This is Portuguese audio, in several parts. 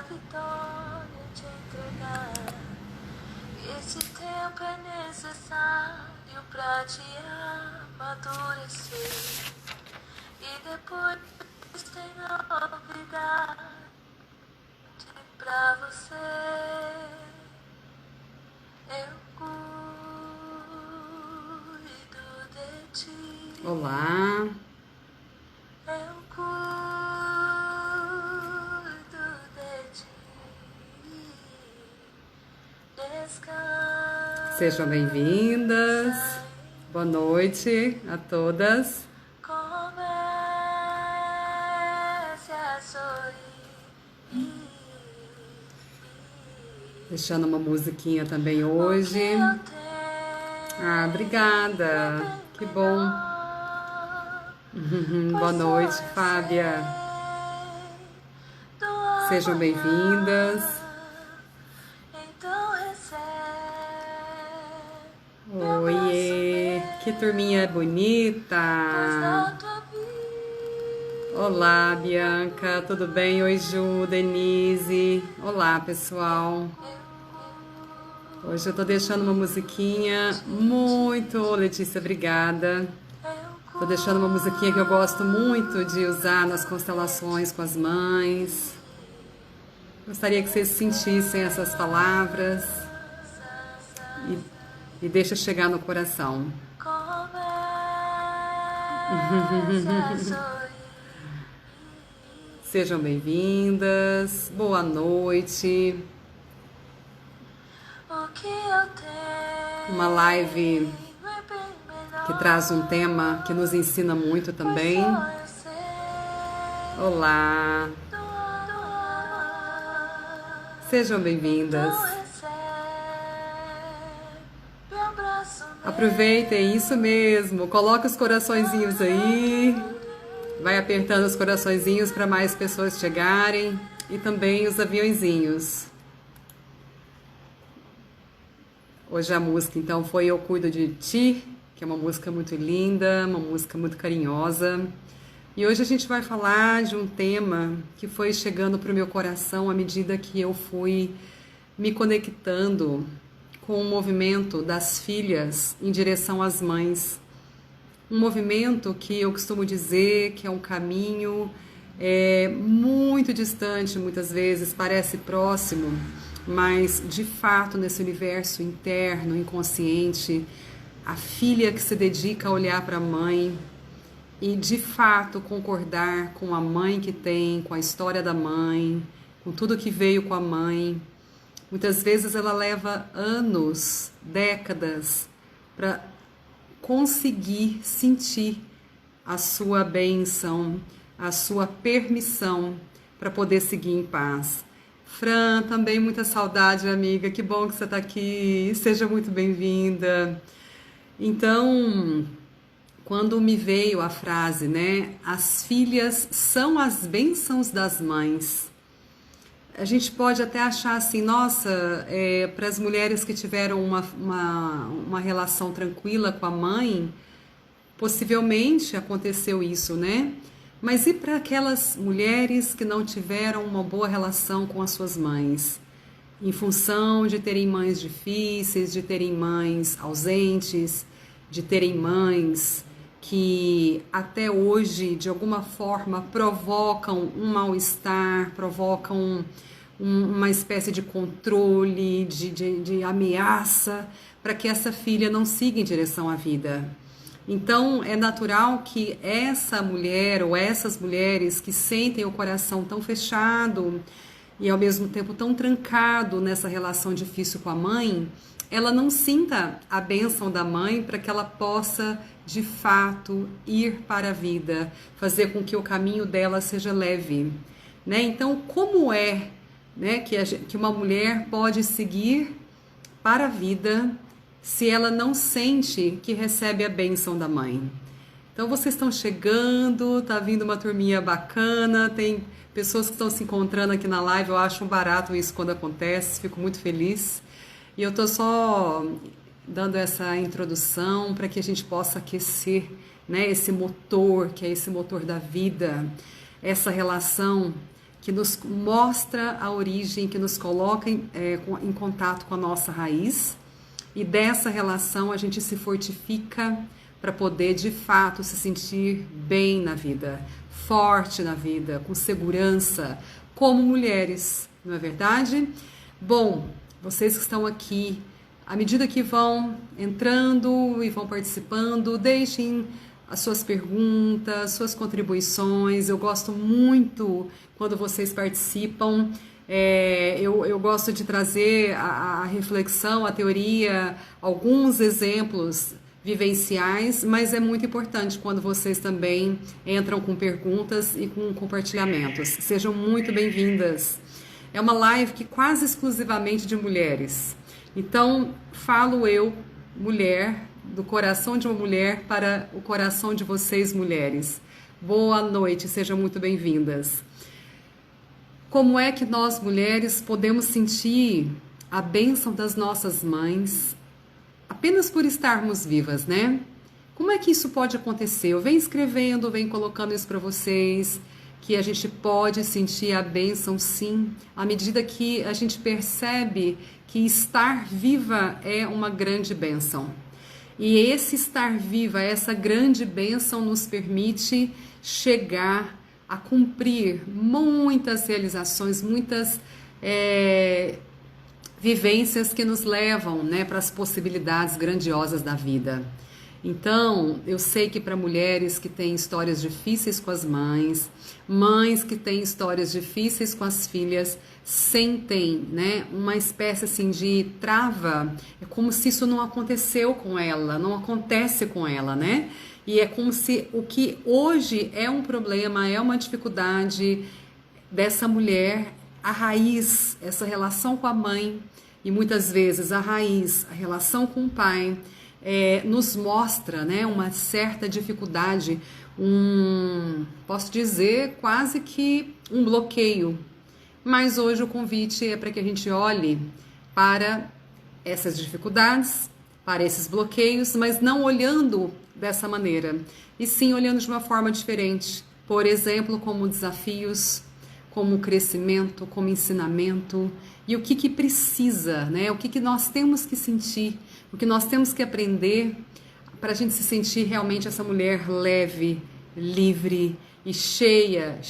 vitória te entregar. Esse tempo é necessário pra te amadurecer. E depois tem novidade pra você. Eu cuido de ti. Olá. Eu cuido de ti. Descansa. Sejam bem-vindas. Boa noite a todas. Comece a sorrir. Deixando uma musiquinha também hoje. Ah, obrigada. Que bom. Boa noite, Fábia. Sejam bem-vindas. Então recebe. Oiê, que turminha bonita. Olá, Bianca, tudo bem? Oi, Ju, Denise. Olá, pessoal. Hoje eu tô deixando uma musiquinha muito... Letícia, obrigada. Tô deixando uma musiquinha que eu gosto muito de usar nas constelações com as mães. Gostaria que vocês sentissem essas palavras e deixa chegar no coração. Sejam bem-vindas. Boa noite. Uma live que traz um tema que nos ensina muito também. Olá. Sejam bem-vindas. Aproveitem, isso mesmo. Coloca os coraçõezinhos aí. Vai apertando os coraçõezinhos para mais pessoas chegarem. E também os aviõezinhos. Hoje a música, então, foi Eu Cuido de Ti, que é uma música muito linda, uma música muito carinhosa. E hoje a gente vai falar de um tema que foi chegando para o meu coração à medida que eu fui me conectando com o movimento das filhas em direção às mães. Um movimento que eu costumo dizer que é um caminho muito distante, muitas vezes, parece próximo, mas de fato nesse universo interno, inconsciente, a filha que se dedica a olhar para a mãe e de fato concordar com a mãe que tem, com a história da mãe, com tudo que veio com a mãe. Muitas vezes ela leva anos, décadas, para conseguir sentir a sua bênção, a sua permissão para poder seguir em paz. Fran, também muita saudade, amiga. Que bom que você está aqui. Seja muito bem-vinda. Então, quando me veio a frase, né? As filhas são as bênçãos das mães. A gente pode até achar assim, nossa, para as mulheres que tiveram uma relação tranquila com a mãe, possivelmente aconteceu isso, né? Mas e para aquelas mulheres que não tiveram uma boa relação com as suas mães? Em função de terem mães difíceis, de terem mães ausentes, de terem mães que até hoje, de alguma forma, provocam um mal-estar, provocam uma espécie de controle, de ameaça, para que essa filha não siga em direção à vida. Então, é natural que essa mulher ou essas mulheres que sentem o coração tão fechado e ao mesmo tempo tão trancado nessa relação difícil com a mãe, ela não sinta a bênção da mãe para que ela possa, de fato, ir para a vida, fazer com que o caminho dela seja leve, né? Então, como é, né, que uma mulher pode seguir para a vida se ela não sente que recebe a bênção da mãe? Então vocês estão chegando, tá vindo uma turminha bacana, tem pessoas que estão se encontrando aqui na live, eu acho um barato isso quando acontece, fico muito feliz. E eu tô só dando essa introdução para que a gente possa aquecer, né, esse motor, que é esse motor da vida, essa relação que nos mostra a origem, que nos coloca em contato com a nossa raiz, e dessa relação a gente se fortifica para poder de fato se sentir bem na vida, forte na vida, com segurança, como mulheres, não é verdade? Bom, vocês que estão aqui, à medida que vão entrando e vão participando, deixem as suas perguntas, suas contribuições. Eu gosto muito quando vocês participam. Eu gosto de trazer a reflexão, a teoria, alguns exemplos vivenciais, mas é muito importante quando vocês também entram com perguntas e com compartilhamentos. Sejam muito bem-vindas. É uma live que quase exclusivamente de mulheres. Então, falo eu, mulher, do coração de uma mulher para o coração de vocês, mulheres. Boa noite, sejam muito bem-vindas. Como é que nós, mulheres, podemos sentir a bênção das nossas mães apenas por estarmos vivas, né? Como é que isso pode acontecer? Eu venho escrevendo, venho colocando isso para vocês, que a gente pode sentir a bênção, sim, à medida que a gente percebe que estar viva é uma grande bênção. E esse estar viva, essa grande bênção nos permite chegar a cumprir muitas realizações, muitas vivências que nos levam, né, para as possibilidades grandiosas da vida. Então, eu sei que para mulheres que têm histórias difíceis com as mães, mães que têm histórias difíceis com as filhas, sentem, né, uma espécie assim de trava, é como se isso não aconteceu com ela, não acontece com ela, né? E é como se o que hoje é um problema, é uma dificuldade dessa mulher, a raiz, essa relação com a mãe, e muitas vezes a raiz, a relação com o pai, nos mostra, né, uma certa dificuldade, posso dizer, quase que um bloqueio. Mas hoje o convite é para que a gente olhe para essas dificuldades, para esses bloqueios, mas não olhando dessa maneira, e sim olhando de uma forma diferente. Por exemplo, como desafios, como crescimento, como ensinamento, e o que precisa, né? O que nós temos que sentir, o que nós temos que aprender para a gente se sentir realmente essa mulher leve, livre e cheia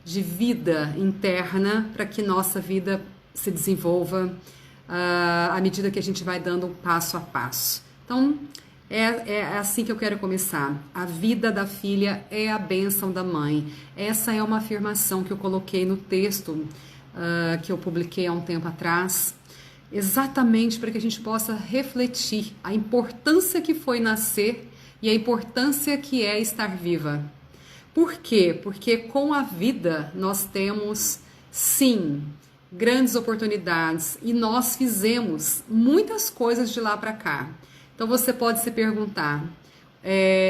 de vida interna, para que nossa vida se desenvolva à medida que a gente vai dando passo a passo. Então, é assim que eu quero começar. A vida da filha é a bênção da mãe. Essa é uma afirmação que eu coloquei no texto que eu publiquei há um tempo atrás, exatamente para que a gente possa refletir a importância que foi nascer e a importância que é estar viva. Por quê? Porque com a vida nós temos, sim, grandes oportunidades, e nós fizemos muitas coisas de lá para cá. Então você pode se perguntar,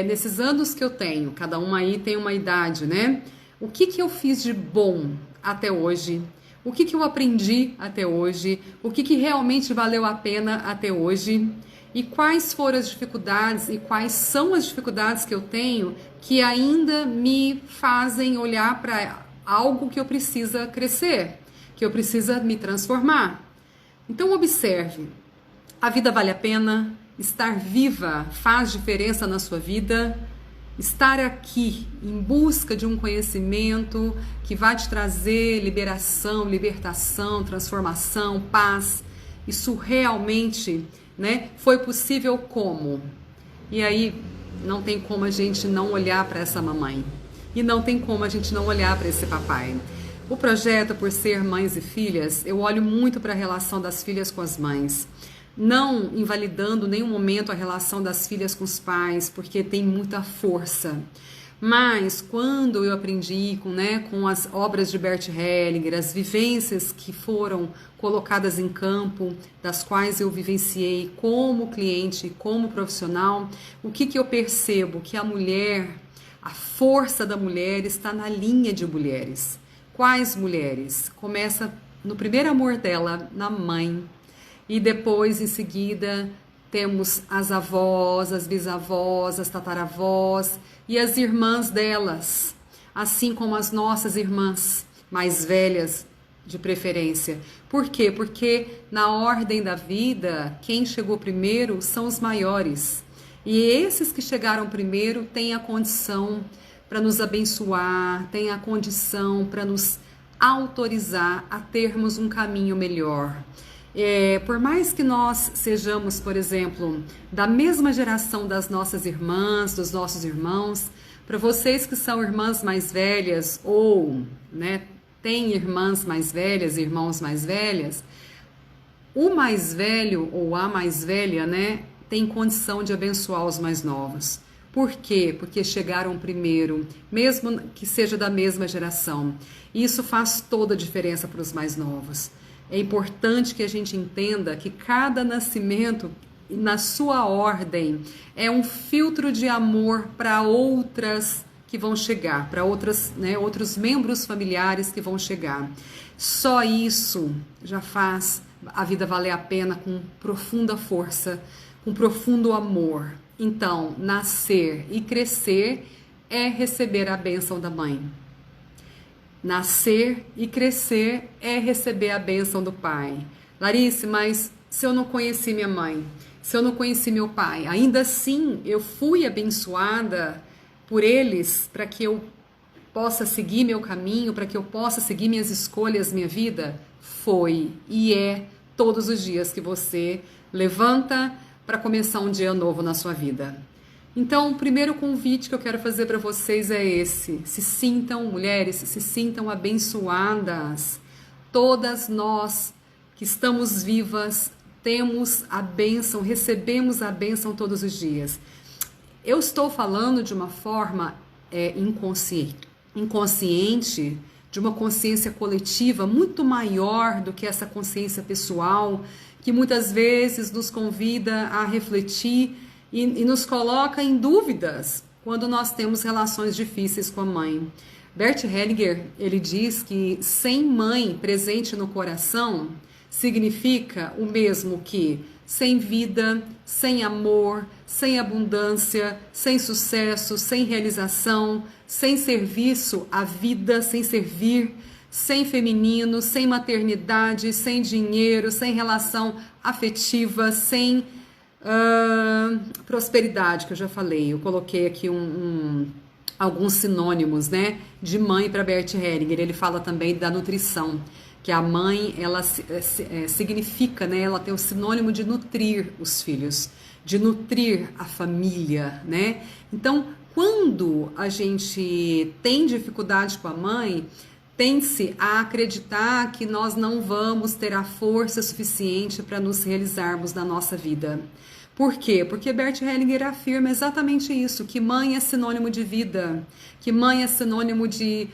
nesses anos que eu tenho, cada uma aí tem uma idade, né? O que eu fiz de bom até hoje? O que eu aprendi até hoje? O que realmente valeu a pena até hoje? E quais foram as dificuldades e quais são as dificuldades que eu tenho que ainda me fazem olhar para algo que eu preciso crescer, que eu preciso me transformar? Então observe, a vida vale a pena? Estar viva faz diferença na sua vida? Estar aqui em busca de um conhecimento que vai te trazer liberação, libertação, transformação, paz, isso realmente, né, foi possível como? E aí não tem como a gente não olhar para essa mamãe, e não tem como a gente não olhar para esse papai. O projeto, por ser mães e filhas, eu olho muito para a relação das filhas com as mães, não invalidando em nenhum momento a relação das filhas com os pais, porque tem muita força. Mas quando eu aprendi com as obras de Bert Hellinger, as vivências que foram colocadas em campo, das quais eu vivenciei como cliente, como profissional, o que eu percebo? Que a mulher, a força da mulher está na linha de mulheres. Quais mulheres? Começa no primeiro amor dela, na mãe. E depois, em seguida, temos as avós, as bisavós, as tataravós e as irmãs delas, assim como as nossas irmãs. mais velhas de preferência. Por quê? Porque na ordem da vida, quem chegou primeiro são os maiores. E esses que chegaram primeiro têm a condição para nos abençoar, têm a condição para nos autorizar a termos um caminho melhor. Por mais que nós sejamos, por exemplo, da mesma geração das nossas irmãs, dos nossos irmãos, para vocês que são irmãs mais velhas ou, né, têm irmãs mais velhas, irmãos mais velhas, o mais velho ou a mais velha, né, tem condição de abençoar os mais novos. Por quê? Porque chegaram primeiro, mesmo que seja da mesma geração. E isso faz toda a diferença para os mais novos. É importante que a gente entenda que cada nascimento, na sua ordem, é um filtro de amor para outras que vão chegar, para outras, né, outros membros familiares que vão chegar. Só isso já faz a vida valer a pena com profunda força, com profundo amor. Então, nascer e crescer é receber a bênção da mãe. Nascer e crescer é receber a bênção do pai. Larissa, mas se eu não conheci minha mãe, se eu não conheci meu pai, ainda assim eu fui abençoada por eles para que eu possa seguir meu caminho, para que eu possa seguir minhas escolhas, minha vida? Foi e é todos os dias que você levanta para começar um dia novo na sua vida. Então, o primeiro convite que eu quero fazer para vocês é esse. Se sintam, mulheres, se sintam abençoadas. Todas nós que estamos vivas temos a bênção, recebemos a bênção todos os dias. Eu estou falando de uma forma inconsciente, de uma consciência coletiva muito maior do que essa consciência pessoal, que muitas vezes nos convida a refletir e nos coloca em dúvidas quando nós temos relações difíceis com a mãe. Bert Hellinger, ele diz que sem mãe presente no coração significa o mesmo que sem vida, sem amor, sem abundância, sem sucesso, sem realização, sem serviço à vida, sem servir, sem feminino, sem maternidade, sem dinheiro, sem relação afetiva, sem prosperidade, que eu já falei. Eu coloquei aqui alguns sinônimos, né, de mãe para Bert Hellinger. Ele fala também da nutrição, que a mãe, ela significa, né, ela tem o sinônimo de nutrir os filhos, de nutrir a família, né? Então, quando a gente tem dificuldade com a mãe, tem-se a acreditar que nós não vamos ter a força suficiente para nos realizarmos na nossa vida. Por quê? Porque Bert Hellinger afirma exatamente isso, que mãe é sinônimo de vida, que mãe é sinônimo de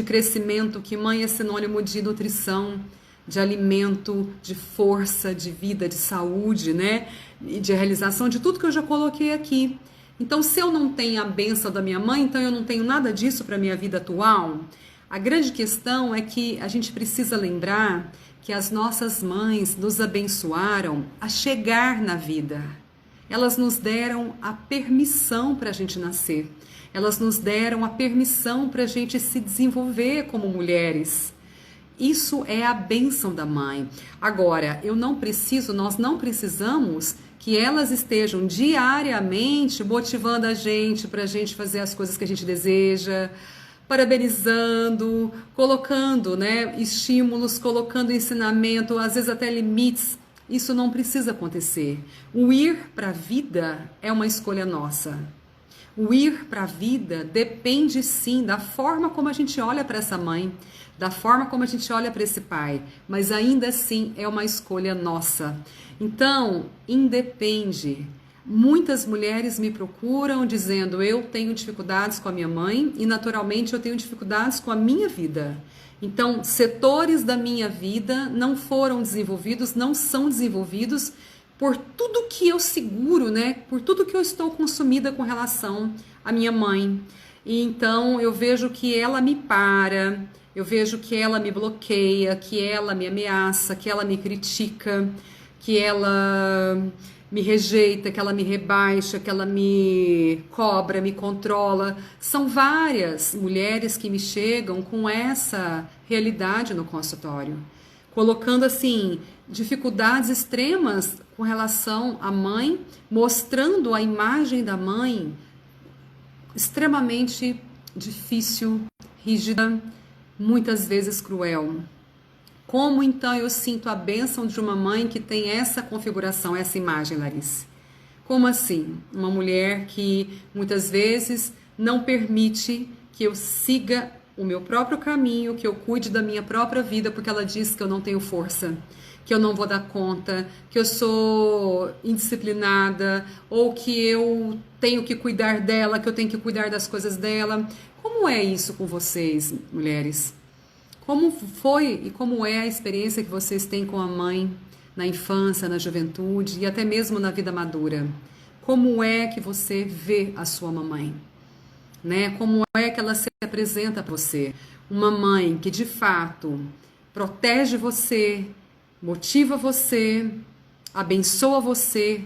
crescimento, que mãe é sinônimo de nutrição, de alimento, de força, de vida, de saúde, né? E de realização, de tudo que eu já coloquei aqui. Então, se eu não tenho a bênção da minha mãe, então eu não tenho nada disso para a minha vida atual. A grande questão é que a gente precisa lembrar que as nossas mães nos abençoaram a chegar na vida. Elas nos deram a permissão para a gente nascer. Elas nos deram a permissão para a gente se desenvolver como mulheres. Isso é a bênção da mãe. Agora, nós não precisamos que elas estejam diariamente motivando a gente para a gente fazer as coisas que a gente deseja, parabenizando, colocando, né, estímulos, colocando ensinamento, às vezes até limites. Isso não precisa acontecer. O ir para a vida é uma escolha nossa. O ir para a vida depende sim da forma como a gente olha para essa mãe, da forma como a gente olha para esse pai, mas ainda assim é uma escolha nossa. Então, independe. Muitas mulheres me procuram dizendo: eu tenho dificuldades com a minha mãe e naturalmente eu tenho dificuldades com a minha vida. Então, setores da minha vida não foram desenvolvidos, não são desenvolvidos por tudo que eu seguro, né? Por tudo que eu estou consumida com relação à minha mãe. E então eu vejo que ela me para, eu vejo que ela me bloqueia, que ela me ameaça, que ela me critica, que ela me rejeita, que ela me rebaixa, que ela me cobra, me controla. São várias mulheres que me chegam com essa realidade no consultório, colocando assim dificuldades extremas com relação à mãe, mostrando a imagem da mãe extremamente difícil, rígida, muitas vezes cruel. Como então eu sinto a bênção de uma mãe que tem essa configuração, essa imagem, Larissa? Como assim? Uma mulher que muitas vezes não permite que eu siga o meu próprio caminho, que eu cuide da minha própria vida, porque ela diz que eu não tenho força, que eu não vou dar conta, que eu sou indisciplinada, ou que eu tenho que cuidar dela, que eu tenho que cuidar das coisas dela. Como é isso com vocês, mulheres? Como foi e como é a experiência que vocês têm com a mãe na infância, na juventude e até mesmo na vida madura? Como é que você vê a sua mamãe? Né? Como é que ela se apresenta para você? Uma mãe que de fato protege você, motiva você, abençoa você,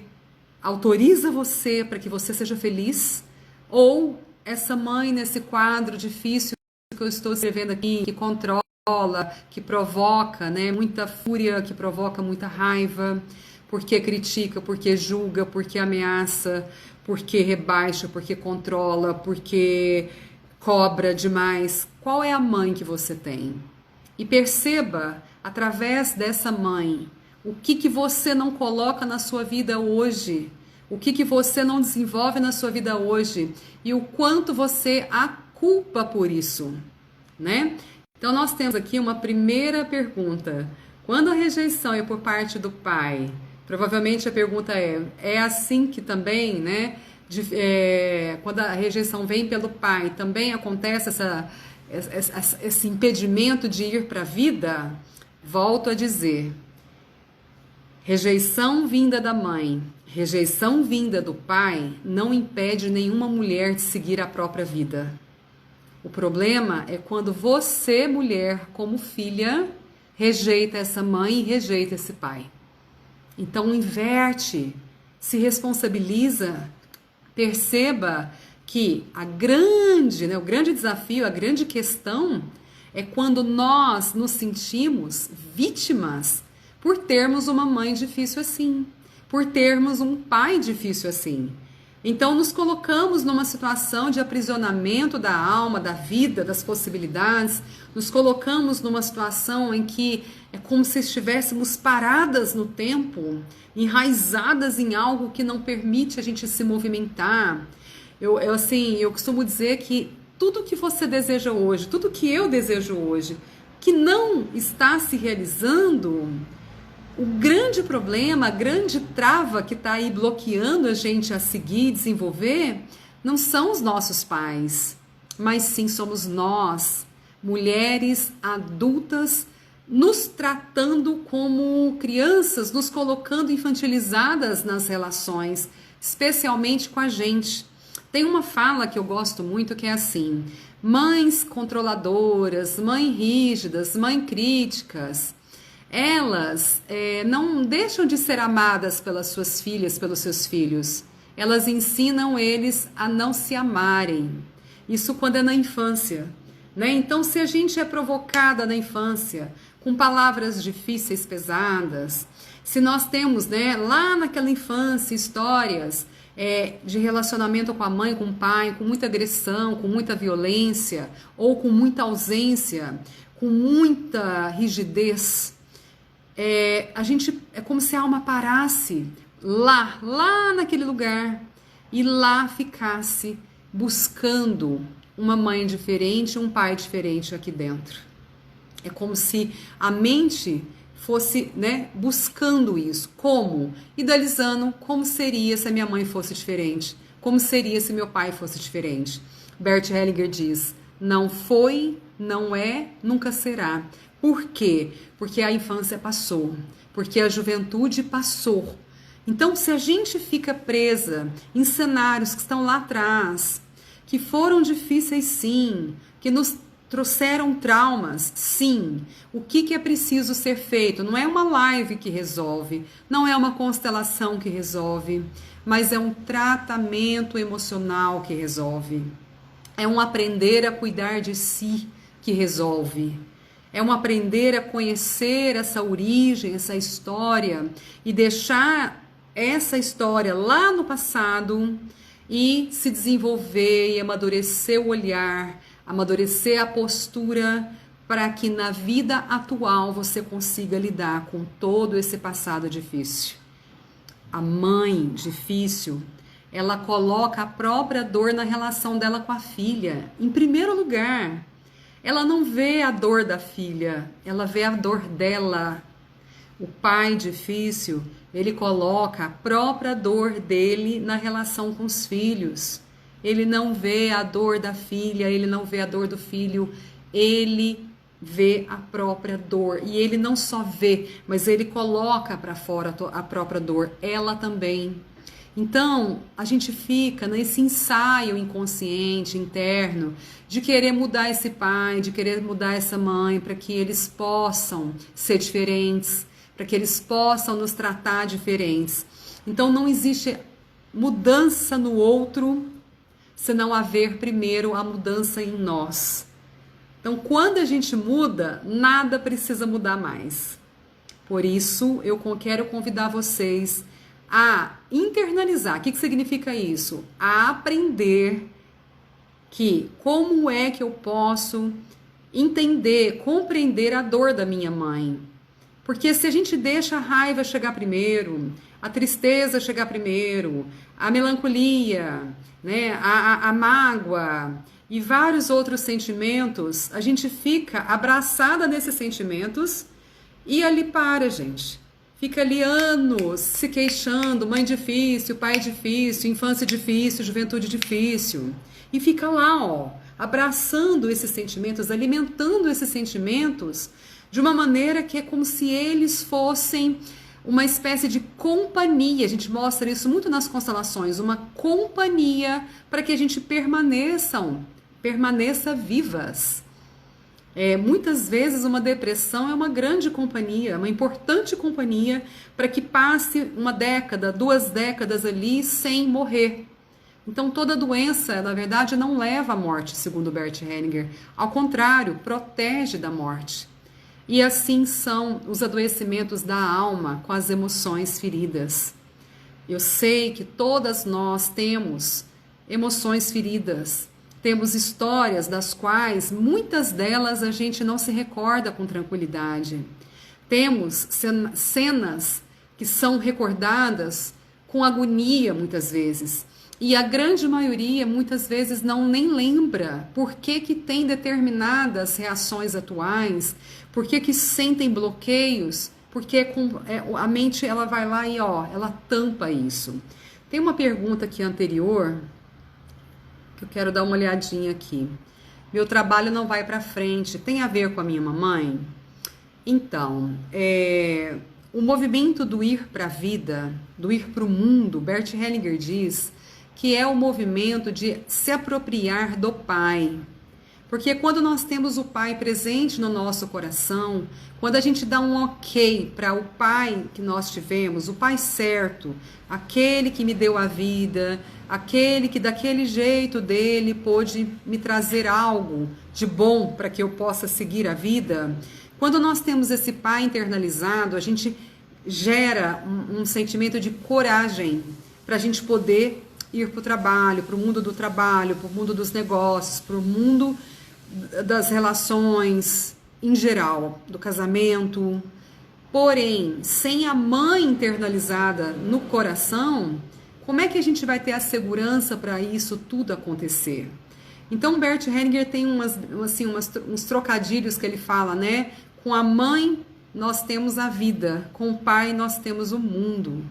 autoriza você para que você seja feliz? Ou essa mãe nesse quadro difícil que eu estou escrevendo aqui, que controla, que provoca, né, muita fúria, que provoca muita raiva, porque critica, porque julga, porque ameaça, porque rebaixa, porque controla, porque cobra demais? Qual é a mãe que você tem? E perceba, através dessa mãe, o que você não coloca na sua vida hoje, o que você não desenvolve na sua vida hoje e o quanto você a culpa por isso, né? Então nós temos aqui uma primeira pergunta. Quando a rejeição é por parte do pai, provavelmente a pergunta é assim que também, né? Quando a rejeição vem pelo pai, também acontece esse impedimento de ir para a vida? Volto a dizer, rejeição vinda da mãe, rejeição vinda do pai não impede nenhuma mulher de seguir a própria vida. O problema é quando você, mulher, como filha, rejeita essa mãe e rejeita esse pai. Então inverte, se responsabiliza, perceba que o grande desafio, a grande questão é quando nós nos sentimos vítimas por termos uma mãe difícil assim, por termos um pai difícil assim. Então nos colocamos numa situação de aprisionamento da alma, da vida, das possibilidades, nos colocamos numa situação em que é como se estivéssemos paradas no tempo, enraizadas em algo que não permite a gente se movimentar. Eu costumo dizer que tudo que você deseja hoje, tudo que eu desejo hoje, que não está se realizando, o grande problema, a grande trava que está aí bloqueando a gente a seguir, desenvolver, não são os nossos pais, mas sim somos nós, mulheres adultas, nos tratando como crianças, nos colocando infantilizadas nas relações, especialmente com a gente. Tem uma fala que eu gosto muito que é assim: mães controladoras, mães rígidas, mães críticas, elas não deixam de ser amadas pelas suas filhas, pelos seus filhos. Elas ensinam eles a não se amarem. Isso quando é na infância, né? Então, se a gente é provocada na infância com palavras difíceis, pesadas, se nós temos, né, lá naquela infância histórias de relacionamento com a mãe, com o pai, com muita agressão, com muita violência, ou com muita ausência, com muita rigidez, é como se a alma parasse lá naquele lugar e lá ficasse buscando uma mãe diferente, um pai diferente aqui dentro. É como se a mente fosse, né, buscando isso. Como? Idealizando como seria se a minha mãe fosse diferente, como seria se meu pai fosse diferente. Bert Hellinger diz: não foi, não é, nunca será. Por quê? Porque a infância passou, porque a juventude passou. Então, se a gente fica presa em cenários que estão lá atrás, que foram difíceis sim, que nos trouxeram traumas, sim. O que é preciso ser feito? Não é uma live que resolve, não é uma constelação que resolve, mas é um tratamento emocional que resolve. É um aprender a cuidar de si que resolve. É um aprender a conhecer essa origem, essa história e deixar essa história lá no passado e se desenvolver e amadurecer o olhar, amadurecer a postura para que na vida atual você consiga lidar com todo esse passado difícil. A mãe difícil, ela coloca a própria dor na relação dela com a filha, em primeiro lugar. Ela não vê a dor da filha, ela vê a dor dela. O pai difícil, ele coloca a própria dor dele na relação com os filhos. Ele não vê a dor da filha, ele não vê a dor do filho, ele vê a própria dor. E ele não só vê, mas ele coloca para fora a própria dor, ela também. Então, a gente fica nesse ensaio inconsciente, interno, de querer mudar esse pai, de querer mudar essa mãe, para que eles possam ser diferentes, para que eles possam nos tratar diferentes. Então, não existe mudança no outro se não haver primeiro a mudança em nós. Então, quando a gente muda, nada precisa mudar mais. Por isso, eu quero convidar vocês a internalizar. O que significa isso? A aprender que como é que eu posso entender, compreender a dor da minha mãe. Porque se a gente deixa a raiva chegar primeiro, a tristeza chegar primeiro, a melancolia, né, a mágoa e vários outros sentimentos, a gente fica abraçada nesses sentimentos e ali para, gente. Fica ali anos se queixando, mãe difícil, pai difícil, infância difícil, juventude difícil. E fica lá, ó, abraçando esses sentimentos, alimentando esses sentimentos de uma maneira que é como se eles fossem uma espécie de companhia. A gente mostra isso muito nas constelações, uma companhia para que a gente permaneça vivas. Muitas vezes uma depressão é uma grande companhia, uma importante companhia para que passe uma década, 2 décadas ali sem morrer. Então toda doença, na verdade, não leva à morte, segundo Bert Hellinger. Ao contrário, protege da morte. E assim são os adoecimentos da alma com as emoções feridas. Eu sei que todas nós temos emoções feridas. Temos histórias das quais muitas delas a gente não se recorda com tranquilidade. Temos cenas que são recordadas com agonia muitas vezes. E a grande maioria muitas vezes nem lembra por que tem determinadas reações atuais, por que sentem bloqueios, porque a mente ela vai lá e ela tampa isso. Tem uma pergunta aqui anterior que eu quero dar uma olhadinha aqui. Meu trabalho não vai para frente, tem a ver com a minha mamãe? Então, o movimento do ir para a vida, do ir para o mundo, Bert Hellinger diz que é o movimento de se apropriar do Pai. Porque quando nós temos o Pai presente no nosso coração, quando a gente dá um ok para o Pai que nós tivemos, o Pai certo, aquele que me deu a vida, aquele que daquele jeito dele pôde me trazer algo de bom para que eu possa seguir a vida, quando nós temos esse Pai internalizado, a gente gera um sentimento de coragem para a gente poder ir para o trabalho, para o mundo do trabalho, para o mundo dos negócios, para o mundo das relações em geral, do casamento. Porém, sem a mãe internalizada no coração, como é que a gente vai ter a segurança para isso tudo acontecer? Então, Bert Hellinger tem uns trocadilhos que ele fala, né? Com a mãe nós temos a vida, com o pai nós temos o mundo.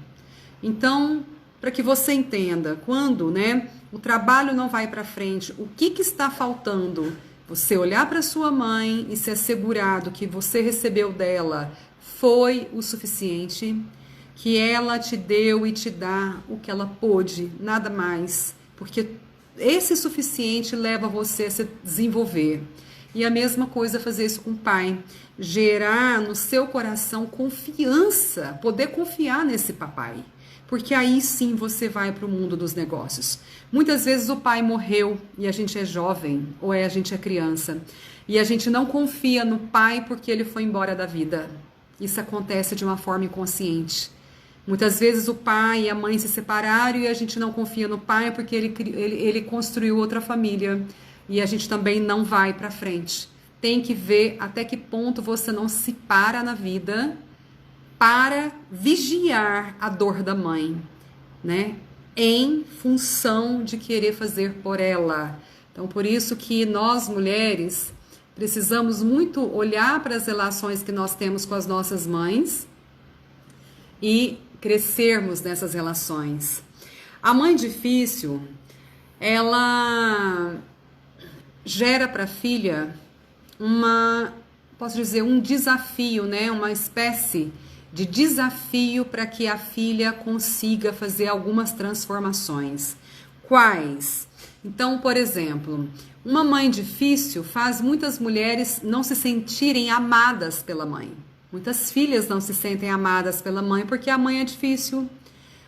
Então, para que você entenda, quando, né, o trabalho não vai para frente, o que está faltando? Você olhar para sua mãe e se assegurar do que você recebeu dela foi o suficiente, que ela te deu e te dá o que ela pôde, nada mais, porque esse suficiente leva você a se desenvolver. E a mesma coisa fazer isso com o pai. Gerar no seu coração confiança, poder confiar nesse papai. Porque aí sim você vai para o mundo dos negócios. Muitas vezes o pai morreu e a gente é jovem ou a gente é criança. E a gente não confia no pai porque ele foi embora da vida. Isso acontece de uma forma inconsciente. Muitas vezes o pai e a mãe se separaram e a gente não confia no pai porque ele construiu outra família. E a gente também não vai para frente. Tem que ver até que ponto você não se para na vida para vigiar a dor da mãe, né? Em função de querer fazer por ela. Então, por isso que nós, mulheres, precisamos muito olhar para as relações que nós temos com as nossas mães e crescermos nessas relações. A mãe difícil, ela gera para a filha posso dizer, um desafio, né? Uma espécie de desafio para que a filha consiga fazer algumas transformações. Quais? Então, por exemplo, uma mãe difícil faz muitas mulheres não se sentirem amadas pela mãe. Muitas filhas não se sentem amadas pela mãe porque a mãe é difícil.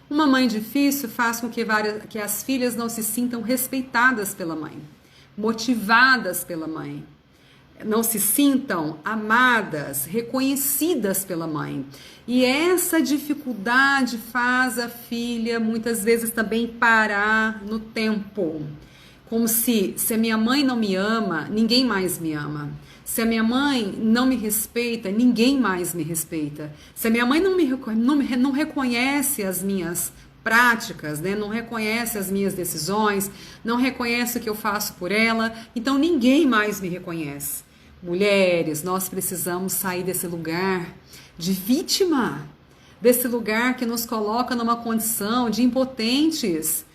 Uma mãe difícil faz com que as filhas não se sintam respeitadas pela mãe, motivadas pela mãe, não se sintam amadas, reconhecidas pela mãe. E essa dificuldade faz a filha muitas vezes também parar no tempo. Como se a minha mãe não me ama, ninguém mais me ama. Se a minha mãe não me respeita, ninguém mais me respeita. Se a minha mãe não reconhece as minhas práticas, né? Não reconhece as minhas decisões, não reconhece o que eu faço por ela, então ninguém mais me reconhece. Mulheres, nós precisamos sair desse lugar de vítima, desse lugar que nos coloca numa condição de impotentes.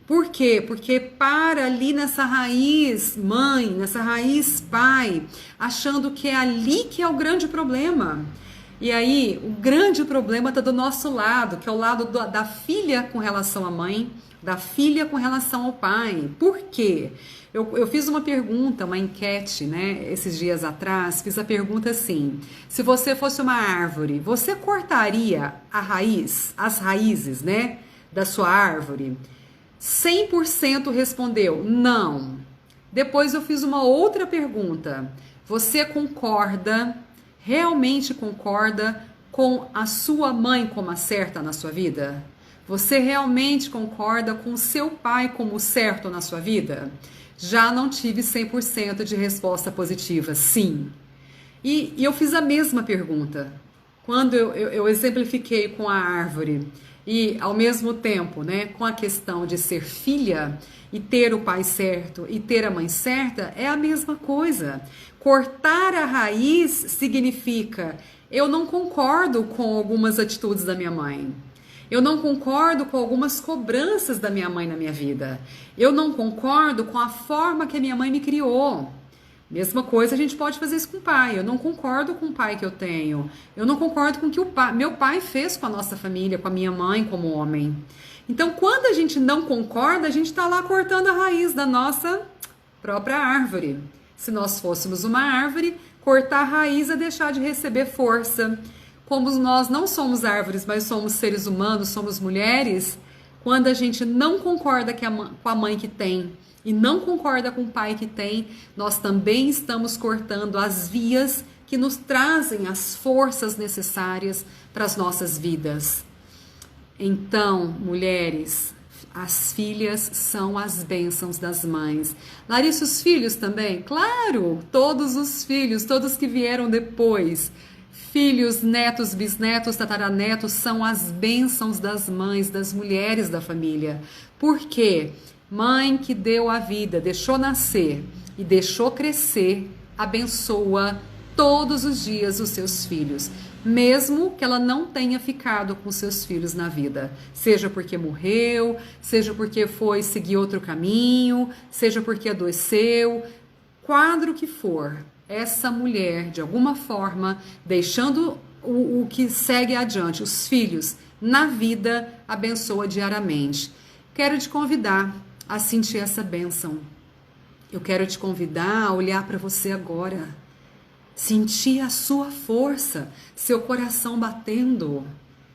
Por quê? Porque para ali nessa raiz mãe, nessa raiz pai, achando que é ali que é o grande problema. E aí, o grande problema está do nosso lado, que é o lado da filha com relação à mãe, da filha com relação ao pai. Por quê? Eu fiz uma pergunta, uma enquete, né, esses dias atrás, fiz a pergunta assim: se você fosse uma árvore, você cortaria as raízes, né, da sua árvore? 100% respondeu não. Depois eu fiz uma outra pergunta: você realmente concorda com a sua mãe como a certa na sua vida? Você realmente concorda com o seu pai como certo na sua vida? Já não tive 100% de resposta positiva, sim. E eu fiz a mesma pergunta. Quando eu exemplifiquei com a árvore e, ao mesmo tempo, né, com a questão de ser filha e ter o pai certo e ter a mãe certa, é a mesma coisa. Cortar a raiz significa: eu não concordo com algumas atitudes da minha mãe. Eu não concordo com algumas cobranças da minha mãe na minha vida. Eu não concordo com a forma que a minha mãe me criou. Mesma coisa a gente pode fazer isso com o pai. Eu não concordo com o pai que eu tenho. Eu não concordo com o que meu pai fez com a nossa família, com a minha mãe como homem. Então, quando a gente não concorda, a gente está lá cortando a raiz da nossa própria árvore. Se nós fôssemos uma árvore, cortar a raiz é deixar de receber força. Como nós não somos árvores, mas somos seres humanos, somos mulheres, quando a gente não concorda com a mãe que tem e não concorda com o pai que tem, nós também estamos cortando as vias que nos trazem as forças necessárias para as nossas vidas. Então, mulheres, as filhas são as bênçãos das mães. Larissa, os filhos também? Claro, todos os filhos, todos que vieram depois. Filhos, netos, bisnetos, tataranetos são as bênçãos das mães, das mulheres da família. Por quê? Mãe que deu a vida, deixou nascer e deixou crescer, abençoa todos os dias os seus filhos, mesmo que ela não tenha ficado com seus filhos na vida, seja porque morreu, seja porque foi seguir outro caminho, seja porque adoeceu, quadro que for. Essa mulher, de alguma forma, deixando o que segue adiante, os filhos, na vida, abençoa diariamente. Quero te convidar a sentir essa bênção. Eu quero te convidar a olhar para você agora, sentir a sua força, seu coração batendo,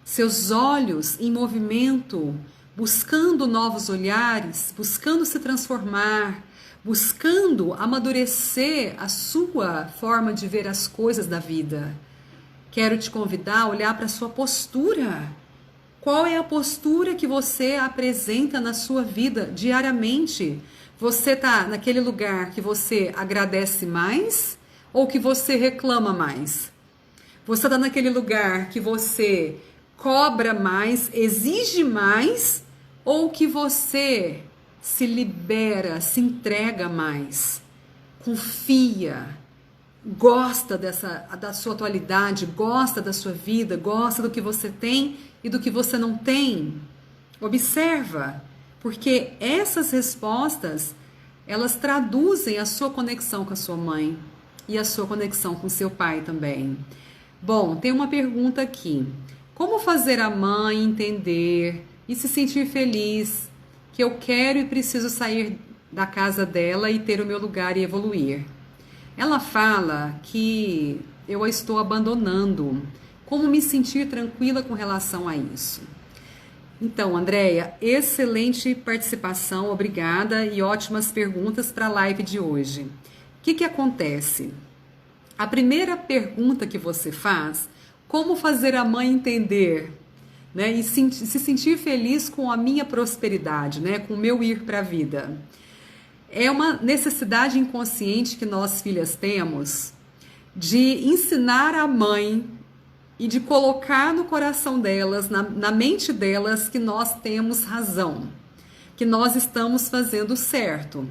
seus olhos em movimento, buscando novos olhares, buscando se transformar, buscando amadurecer a sua forma de ver as coisas da vida. Quero te convidar a olhar para a sua postura. Qual é a postura que você apresenta na sua vida diariamente? Você está naquele lugar que você agradece mais ou que você reclama mais? Você está naquele lugar que você cobra mais, exige mais ou que você se libera, se entrega mais, confia, gosta da sua atualidade, gosta da sua vida, gosta do que você tem e do que você não tem? Observa, porque essas respostas, elas traduzem a sua conexão com a sua mãe e a sua conexão com seu pai também. Bom, tem uma pergunta aqui. Como fazer a mãe entender e se sentir feliz que eu quero e preciso sair da casa dela e ter o meu lugar e evoluir? Ela fala que eu a estou abandonando. Como me sentir tranquila com relação a isso? Então, Andréia, excelente participação, obrigada e ótimas perguntas para a live de hoje. O que acontece? A primeira pergunta que você faz, como fazer a mãe entender, né, e se sentir feliz com a minha prosperidade, né, com o meu ir para a vida? É uma necessidade inconsciente que nós filhas temos de ensinar a mãe e de colocar no coração delas, na mente delas, que nós temos razão, que nós estamos fazendo certo.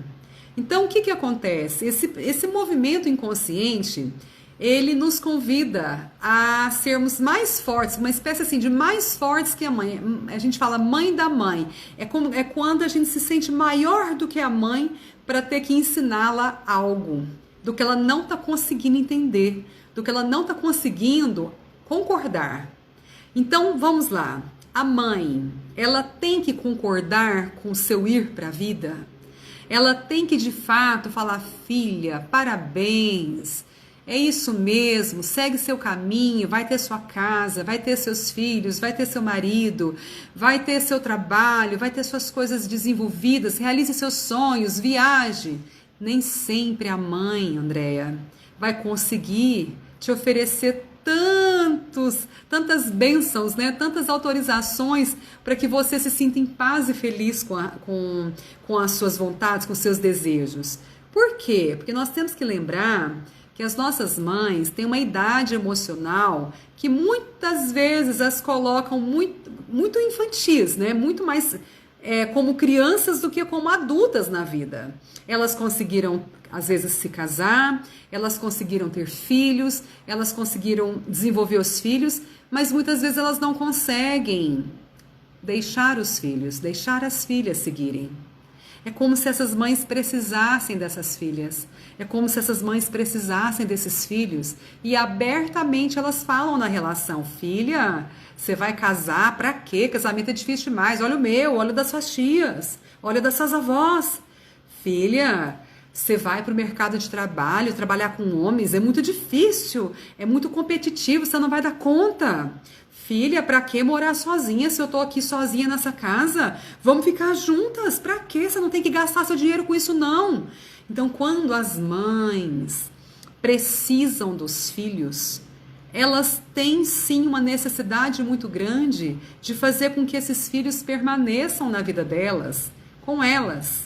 Então, o que acontece? Esse movimento inconsciente, ele nos convida a sermos mais fortes, uma espécie assim de mais fortes que a mãe. A gente fala mãe da mãe. É quando a gente se sente maior do que a mãe para ter que ensiná-la algo, do que ela não está conseguindo entender, do que ela não está conseguindo concordar. Então, vamos lá. A mãe, ela tem que concordar com o seu ir para a vida? Ela tem que, de fato, falar, filha, parabéns, é isso mesmo, segue seu caminho, vai ter sua casa, vai ter seus filhos, vai ter seu marido, vai ter seu trabalho, vai ter suas coisas desenvolvidas, realize seus sonhos, viaje. Nem sempre a mãe, Andréia, vai conseguir te oferecer tantas bênçãos, né? Tantas autorizações para que você se sinta em paz e feliz com as suas vontades, com os seus desejos. Por quê? Porque nós temos que lembrar que as nossas mães têm uma idade emocional que muitas vezes as colocam muito infantis, né? Muito mais como crianças do que como adultas na vida. Elas conseguiram, às vezes, se casar, elas conseguiram ter filhos, elas conseguiram desenvolver os filhos, mas muitas vezes elas não conseguem deixar os filhos, deixar as filhas seguirem. É como se essas mães precisassem dessas filhas. É como se essas mães precisassem desses filhos. E abertamente elas falam na relação. Filha, você vai casar? Pra quê? Casamento é difícil demais. Olha o meu, olha o das suas tias, olha o das suas avós. Filha, você vai para o mercado de trabalho, trabalhar com homens, é muito difícil, é muito competitivo, você não vai dar conta. Filha, pra que morar sozinha se eu tô aqui sozinha nessa casa? Vamos ficar juntas, pra quê? Você não tem que gastar seu dinheiro com isso, não. Então, quando as mães precisam dos filhos, elas têm sim uma necessidade muito grande de fazer com que esses filhos permaneçam na vida delas, com elas.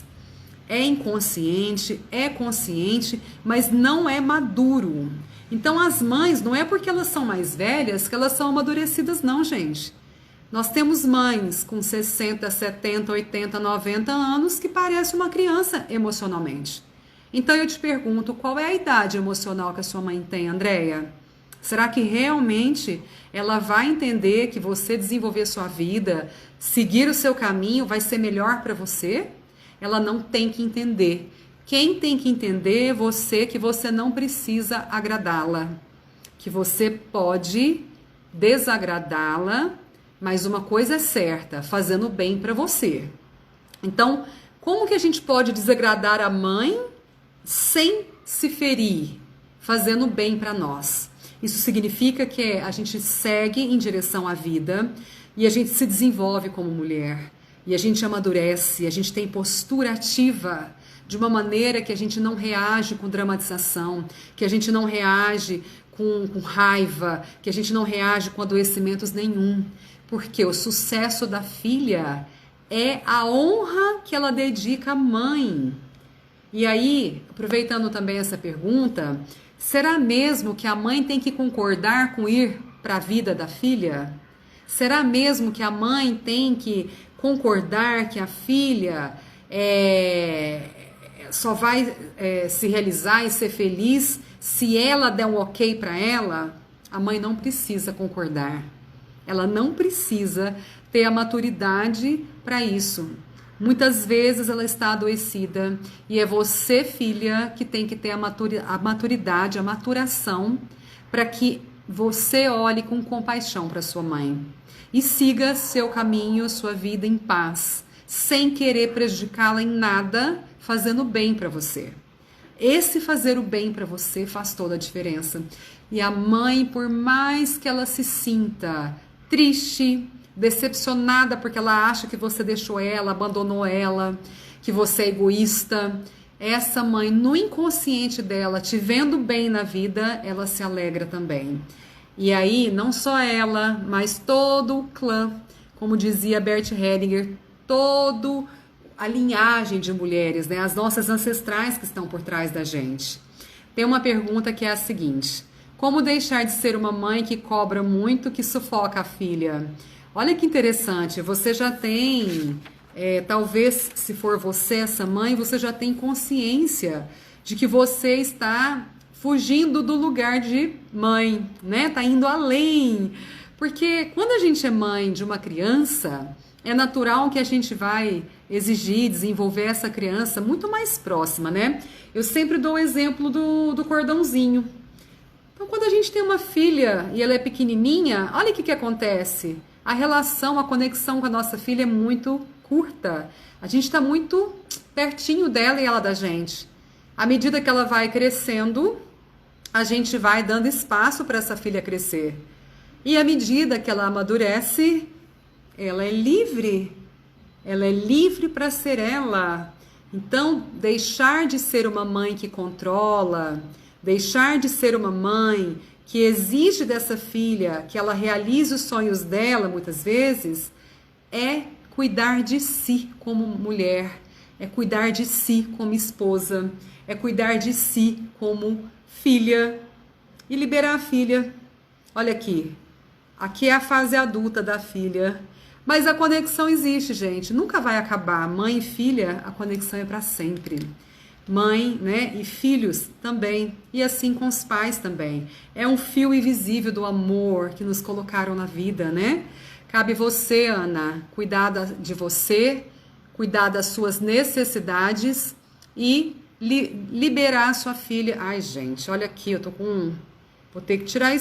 É inconsciente, é consciente, mas não é maduro. Então, as mães, não é porque elas são mais velhas que elas são amadurecidas, não, gente. Nós temos mães com 60, 70, 80, 90 anos que parecem uma criança emocionalmente. Então, eu te pergunto, qual é a idade emocional que a sua mãe tem, Andréia? Será que realmente ela vai entender que você desenvolver sua vida, seguir o seu caminho, vai ser melhor para você? Ela não tem que entender. Quem tem que entender é você, que você não precisa agradá-la, que você pode desagradá-la, mas uma coisa é certa, fazendo bem para você. Então, como que a gente pode desagradar a mãe sem se ferir, fazendo bem para nós. Isso significa que a gente segue em direção à vida e a gente se desenvolve como mulher. E a gente amadurece, a gente tem postura ativa de uma maneira que a gente não reage com dramatização, que a gente não reage com raiva, que a gente não reage com adoecimentos nenhum. Porque o sucesso da filha é a honra que ela dedica à mãe. E aí, aproveitando também essa pergunta, será mesmo que a mãe tem que concordar com ir para a vida da filha? Será mesmo que a mãe tem que concordar que a filha só vai se realizar e ser feliz se ela der um ok para ela? A mãe não precisa concordar. Ela não precisa ter a maturidade para isso. Muitas vezes ela está adoecida e é você, filha, que tem que ter a maturidade, a maturação para que você olhe com compaixão para sua mãe e siga seu caminho, sua vida em paz, sem querer prejudicá-la em nada, fazendo bem para você. Esse fazer o bem para você faz toda a diferença. E a mãe, por mais que ela se sinta triste, decepcionada porque ela acha que você deixou ela, abandonou ela, que você é egoísta, essa mãe, no inconsciente dela, te vendo bem na vida, ela se alegra também. E aí, não só ela, mas todo o clã, como dizia Bert Hellinger, toda a linhagem de mulheres, né? As nossas ancestrais que estão por trás da gente. Tem uma pergunta que é a seguinte: como deixar de ser uma mãe que cobra muito, que sufoca a filha? Olha que interessante, você já tem, talvez se for você essa mãe, você já tem consciência de que você está fugindo do lugar de mãe, né? Tá indo além. Porque quando a gente é mãe de uma criança, é natural que a gente vai exigir, desenvolver essa criança muito mais próxima, né? Eu sempre dou o exemplo do cordãozinho. Então, quando a gente tem uma filha e ela é pequenininha, olha o que acontece. A relação, a conexão com a nossa filha é muito curta. A gente está muito pertinho dela e ela da gente. À medida que ela vai crescendo, a gente vai dando espaço para essa filha crescer. E à medida que ela amadurece, ela é livre. Ela é livre para ser ela. Então, deixar de ser uma mãe que controla, deixar de ser uma mãe que exige dessa filha que ela realize os sonhos dela, muitas vezes, é cuidar de si como mulher, é cuidar de si como esposa, é cuidar de si como filha e liberar a filha. Olha aqui é a fase adulta da filha, mas a conexão existe, gente, nunca vai acabar. Mãe e filha, a conexão é para sempre. Mãe, né, e filhos também, e assim com os pais também. É um fio invisível do amor que nos colocaram na vida, né? Cabe você, Ana, cuidar de você, cuidar das suas necessidades e liberar a sua filha. Ai, gente, olha aqui, eu tô com... Vou ter que tirar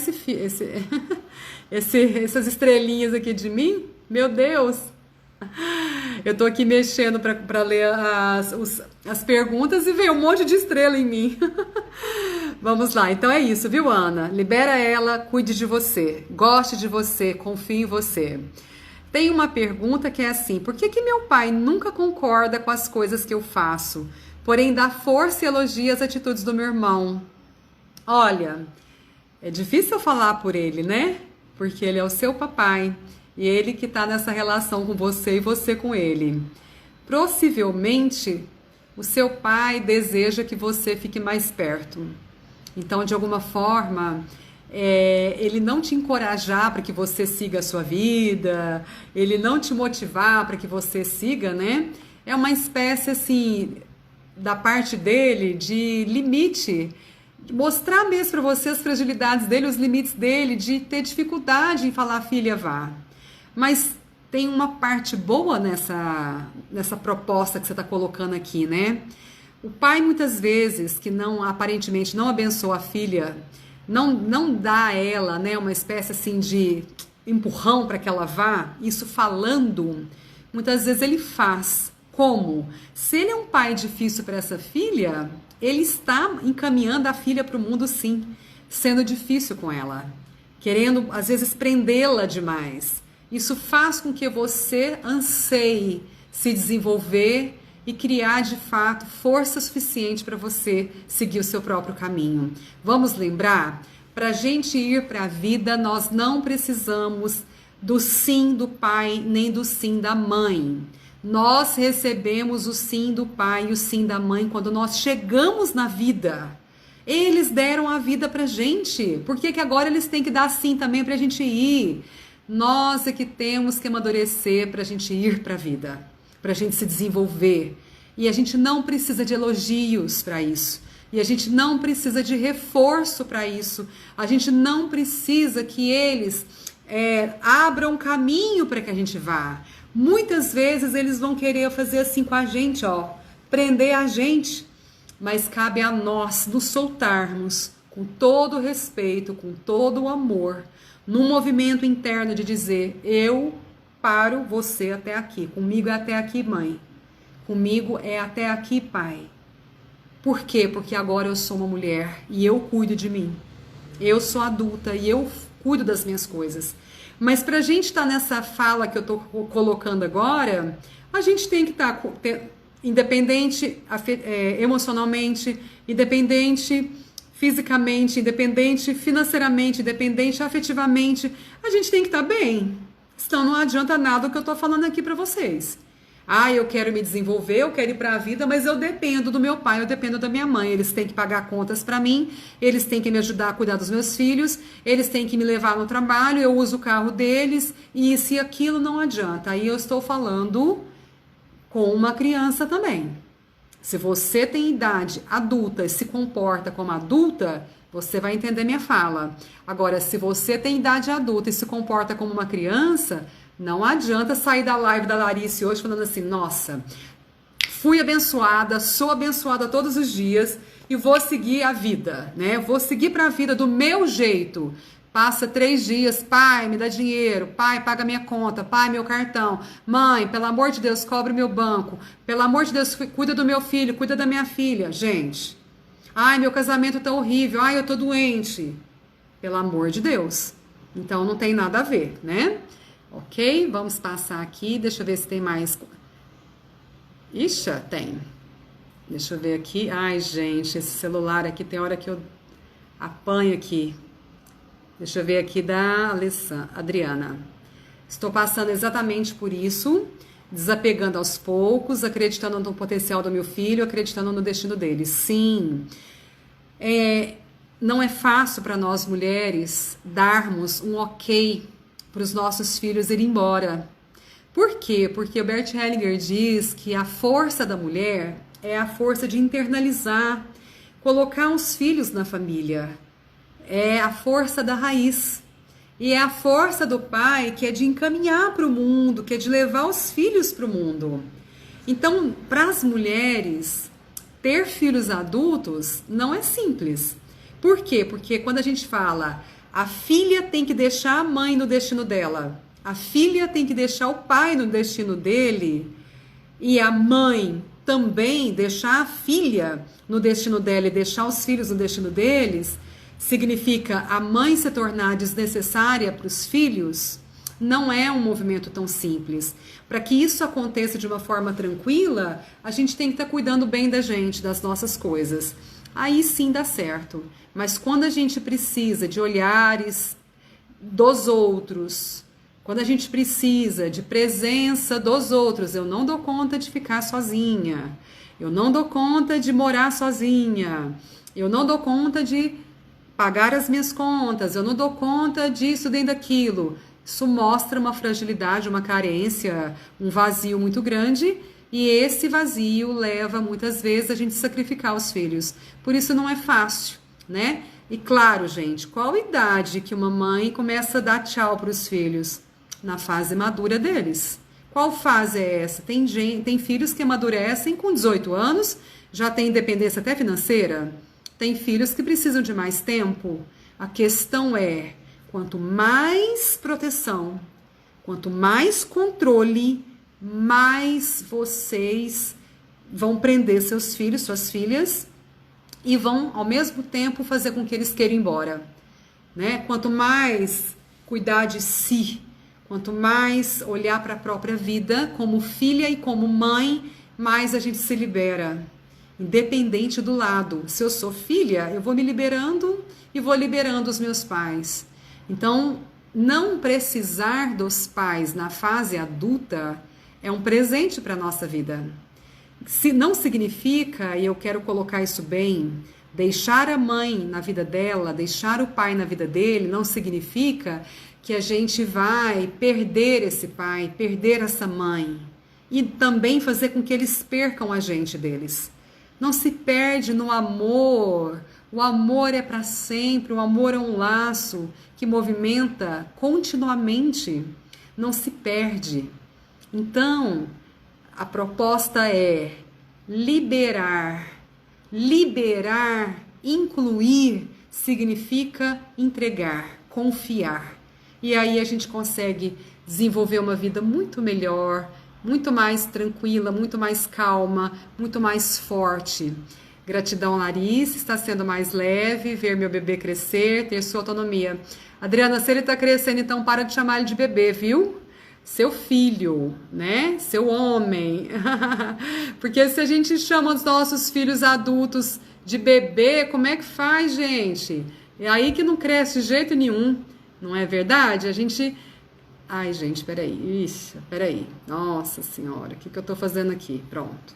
essas estrelinhas aqui de mim. Meu Deus! Eu tô aqui mexendo para ler as perguntas e veio um monte de estrela em mim. Vamos lá, então é isso, viu, Ana? Libera ela, cuide de você, goste de você, confie em você. Tem uma pergunta que é assim: por que meu pai nunca concorda com as coisas que eu faço, porém dá força e elogia as atitudes do meu irmão? Olha, é difícil eu falar por ele, né? Porque ele é o seu papai. E ele que está nessa relação com você e você com ele. Possivelmente, o seu pai deseja que você fique mais perto. Então, de alguma forma, ele não te encorajar para que você siga a sua vida, ele não te motivar para que você siga, né? É uma espécie, assim, da parte dele de limite, mostrar mesmo para você as fragilidades dele, os limites dele, de ter dificuldade em falar, filha, vá. Mas tem uma parte boa nessa proposta que você está colocando aqui, né? O pai, muitas vezes, que aparentemente não abençoa a filha, não dá a ela, né, uma espécie assim de empurrão para que ela vá, isso falando, muitas vezes ele faz. Como? Se ele é um pai difícil para essa filha, ele está encaminhando a filha para o mundo, sim, sendo difícil com ela, querendo às vezes prendê-la demais. Isso faz com que você anseie se desenvolver e criar de fato força suficiente para você seguir o seu próprio caminho. Vamos lembrar, para a gente ir para a vida, nós não precisamos do sim do pai nem do sim da mãe. Nós recebemos o sim do pai e o sim da mãe quando nós chegamos na vida. Eles deram a vida pra gente. Por que agora eles têm que dar sim também pra gente ir? Nós é que temos que amadurecer pra gente ir pra vida, pra gente se desenvolver. E a gente não precisa de elogios para isso. E a gente não precisa de reforço para isso. A gente não precisa que eles abram caminho para que a gente vá. Muitas vezes eles vão querer fazer assim com a gente, ó, prender a gente, mas cabe a nós nos soltarmos com todo o respeito, com todo o amor, num movimento interno de dizer: eu paro você até aqui, comigo é até aqui, mãe, comigo é até aqui, pai. Por quê? Porque agora eu sou uma mulher e eu cuido de mim, eu sou adulta e eu cuido das minhas coisas. Mas para a gente estar nessa fala que eu estou colocando agora, a gente tem que estar independente emocionalmente, independente fisicamente, independente financeiramente, independente afetivamente. A gente tem que estar bem. Senão não adianta nada o que eu estou falando aqui para vocês. Eu quero me desenvolver, eu quero ir para a vida, mas eu dependo do meu pai, eu dependo da minha mãe. Eles têm que pagar contas para mim, eles têm que me ajudar a cuidar dos meus filhos, eles têm que me levar no trabalho, eu uso o carro deles, e se aquilo não adianta. Aí eu estou falando com uma criança também. Se você tem idade adulta e se comporta como adulta, você vai entender minha fala. Agora, se você tem idade adulta e se comporta como uma criança, não adianta sair da live da Larice hoje falando assim: nossa, fui abençoada, sou abençoada todos os dias e vou seguir a vida, né? Vou seguir para a vida do meu jeito. Passa 3 dias, pai, me dá dinheiro, pai, paga minha conta, pai, meu cartão, mãe, pelo amor de Deus, cobre meu banco, pelo amor de Deus, cuida do meu filho, cuida da minha filha. Gente, meu casamento tá horrível, eu tô doente. Pelo amor de Deus. Então não tem nada a ver, né? Ok, vamos passar aqui, deixa eu ver se tem mais. Ixi, tem. Deixa eu ver aqui. Gente, esse celular aqui tem hora que eu apanho aqui. Deixa eu ver aqui da Adriana. Estou passando exatamente por isso, desapegando aos poucos, acreditando no potencial do meu filho, acreditando no destino dele. Sim, não é fácil para nós mulheres darmos um ok para os nossos filhos irem embora. Por quê? Porque o Bert Hellinger diz que a força da mulher é a força de internalizar, colocar os filhos na família. É a força da raiz. E é a força do pai que é de encaminhar para o mundo, que é de levar os filhos para o mundo. Então, para as mulheres, ter filhos adultos não é simples. Por quê? Porque quando a gente fala a filha tem que deixar a mãe no destino dela, a filha tem que deixar o pai no destino dele, e a mãe também deixar a filha no destino dela e deixar os filhos no destino deles, significa a mãe se tornar desnecessária para os filhos. Não é um movimento tão simples. Para que isso aconteça de uma forma tranquila, a gente tem que estar cuidando bem da gente, das nossas coisas. Aí sim dá certo. Mas quando a gente precisa de olhares dos outros, quando a gente precisa de presença dos outros, eu não dou conta de ficar sozinha, eu não dou conta de morar sozinha, eu não dou conta de pagar as minhas contas, eu não dou conta disso nem daquilo. Isso mostra uma fragilidade, uma carência, um vazio muito grande, e esse vazio leva muitas vezes a gente sacrificar os filhos. Por isso não é fácil, né? E claro, gente, qual idade que uma mãe começa a dar tchau para os filhos? Na fase madura deles. Qual fase é essa? Tem filhos que amadurecem com 18 anos, já tem independência até financeira. Tem filhos que precisam de mais tempo. A questão é, quanto mais proteção, quanto mais controle, mais vocês vão prender seus filhos, suas filhas, e vão, ao mesmo tempo, fazer com que eles queiram ir embora, né? Quanto mais cuidar de si, quanto mais olhar para a própria vida como filha e como mãe, mais a gente se libera, independente do lado. Se eu sou filha, eu vou me liberando e vou liberando os meus pais. Então, não precisar dos pais na fase adulta é um presente para a nossa vida. Se não significa, e eu quero colocar isso bem, deixar a mãe na vida dela, deixar o pai na vida dele, não significa que a gente vai perder esse pai, perder essa mãe e também fazer com que eles percam a gente deles. Não se perde no amor. O amor é para sempre, o amor é um laço que movimenta continuamente, não se perde. Então, a proposta é liberar. Liberar, incluir, significa entregar, confiar. E aí a gente consegue desenvolver uma vida muito melhor, muito mais tranquila, muito mais calma, muito mais forte. Gratidão, Larissa, está sendo mais leve, ver meu bebê crescer, ter sua autonomia. Adriana, se ele está crescendo, então para de chamar ele de bebê, viu? Seu filho, né? Seu homem. Porque se a gente chama os nossos filhos adultos de bebê, como é que faz, gente? É aí que não cresce de jeito nenhum, não é verdade? A gente... Ai, gente, peraí. Ixi, peraí. Nossa Senhora, o que eu tô fazendo aqui? Pronto.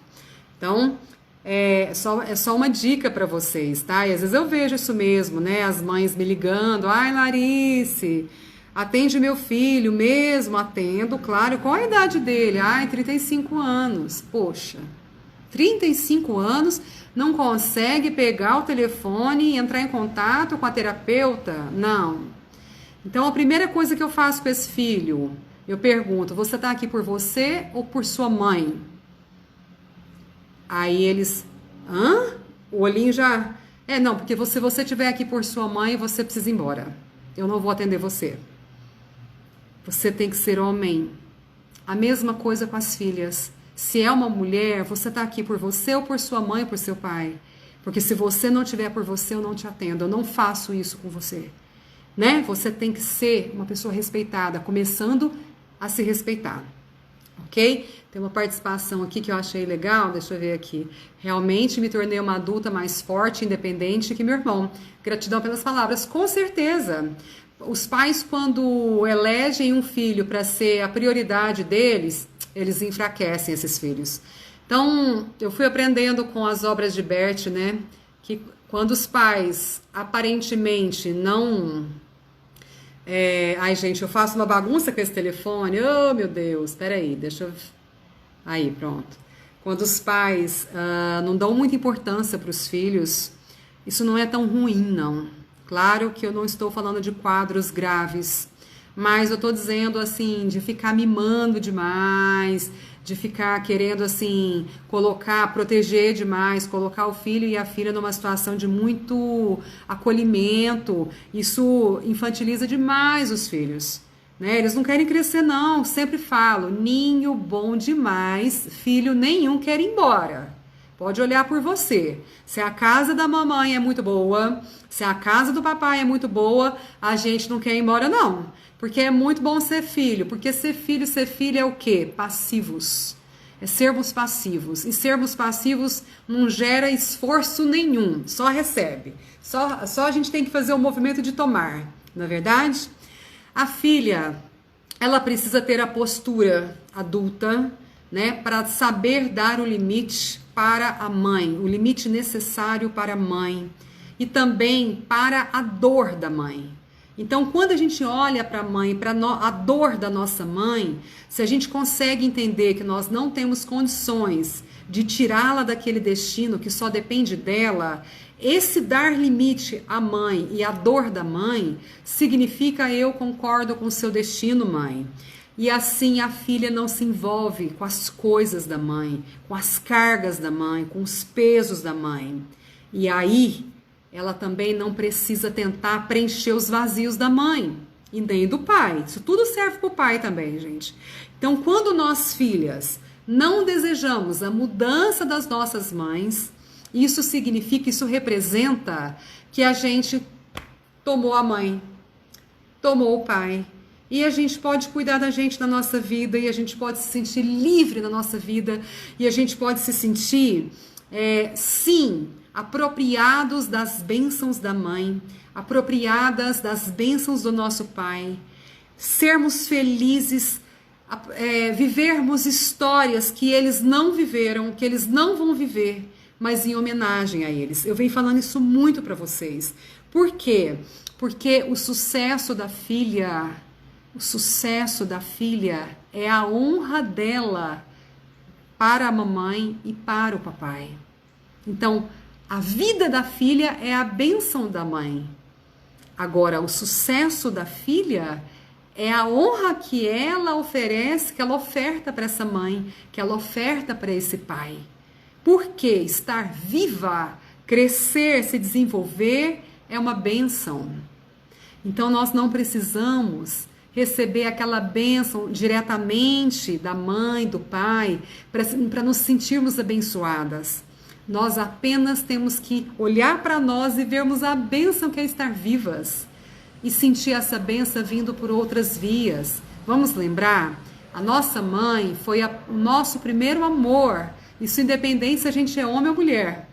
Então, é só uma dica para vocês, tá? E às vezes eu vejo isso mesmo, né? As mães me ligando. Ai, Larice, atende meu filho mesmo? Atendo, claro. Qual a idade dele? Ai, 35 anos. Poxa, 35 anos, não consegue pegar o telefone e entrar em contato com a terapeuta? Não. Então, a primeira coisa que eu faço com esse filho, eu pergunto, você está aqui por você ou por sua mãe? Aí eles, hã? O olhinho já... não, porque se você estiver aqui por sua mãe, você precisa ir embora. Eu não vou atender você. Você tem que ser homem. A mesma coisa com as filhas. Se é uma mulher, você está aqui por você ou por sua mãe ou por seu pai. Porque se você não estiver por você, eu não te atendo. Eu não faço isso com você. Né? Você tem que ser uma pessoa respeitada, começando a se respeitar, ok? Tem uma participação aqui que eu achei legal, deixa eu ver aqui. Realmente me tornei uma adulta mais forte, independente que meu irmão. Gratidão pelas palavras, com certeza. Os pais, quando elegem um filho para ser a prioridade deles, eles enfraquecem esses filhos. Então, eu fui aprendendo com as obras de Bert, né? Que quando os pais aparentemente não... Ai, gente, eu faço uma bagunça com esse telefone. Oh, meu Deus, peraí, deixa eu... Aí, pronto. Quando os pais não dão muita importância para os filhos, isso não é tão ruim, não. Claro que eu não estou falando de quadros graves, mas eu estou dizendo, assim, de ficar mimando demais, de ficar querendo, assim, proteger demais, colocar o filho e a filha numa situação de muito acolhimento. Isso infantiliza demais os filhos, né? Eles não querem crescer, não. Sempre falo, ninho bom demais, filho nenhum quer ir embora. Pode olhar por você. Se a casa da mamãe é muito boa, se a casa do papai é muito boa, a gente não quer ir embora, não. Porque é muito bom ser filho. Porque ser filho é o quê? Passivos. É sermos passivos. E sermos passivos não gera esforço nenhum. Só recebe. Só a gente tem que fazer o movimento de tomar. Não é verdade? A filha, ela precisa ter a postura adulta, né? Para saber dar o limite para a mãe. O limite necessário para a mãe. E também para a dor da mãe. Então, quando a gente olha para a mãe, para a dor da nossa mãe, se a gente consegue entender que nós não temos condições de tirá-la daquele destino que só depende dela, esse dar limite à mãe e à dor da mãe significa eu concordo com o seu destino, mãe. E assim a filha não se envolve com as coisas da mãe, com as cargas da mãe, com os pesos da mãe. E aí ela também não precisa tentar preencher os vazios da mãe e nem do pai. Isso tudo serve para o pai também, gente. Então, quando nós, filhas, não desejamos a mudança das nossas mães, Isso significa, isso representa que a gente tomou a mãe, tomou o pai. E a gente pode cuidar da gente na nossa vida, e a gente pode se sentir livre na nossa vida, e a gente pode se sentir, sim, apropriados das bênçãos da mãe, apropriadas das bênçãos do nosso pai, sermos felizes, vivermos histórias que eles não viveram, que eles não vão viver, mas em homenagem a eles. Eu venho falando isso muito para vocês. Por quê? Porque o sucesso da filha é a honra dela para a mamãe e para o papai. Então, a vida da filha é a bênção da mãe. Agora, o sucesso da filha é a honra que ela oferece, que ela oferta para essa mãe, que ela oferta para esse pai. Porque estar viva, crescer, se desenvolver é uma bênção. Então, nós não precisamos receber aquela bênção diretamente da mãe, do pai, para nos sentirmos abençoadas. Nós apenas temos que olhar para nós e vermos a bênção que é estar vivas e sentir essa bênção vindo por outras vias. Vamos lembrar? A nossa mãe foi o nosso primeiro amor, isso independente se a gente é homem ou mulher.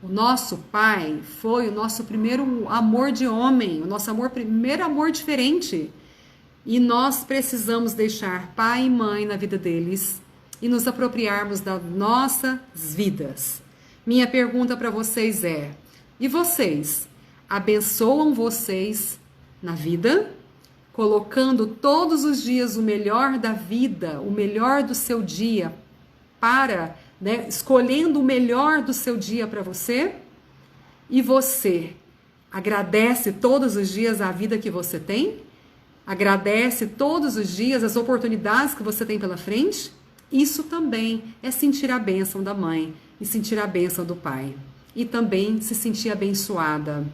O nosso pai foi o nosso primeiro amor de homem, o nosso primeiro amor diferente. E nós precisamos deixar pai e mãe na vida deles e nos apropriarmos das nossas vidas. Minha pergunta para vocês é: e vocês abençoam vocês na vida, colocando todos os dias o melhor da vida, o melhor do seu dia escolhendo o melhor do seu dia para você? E você agradece todos os dias a vida que você tem? Agradece todos os dias as oportunidades que você tem pela frente? Isso também é sentir a bênção da mãe e sentir a bênção do pai. E também se sentir abençoada.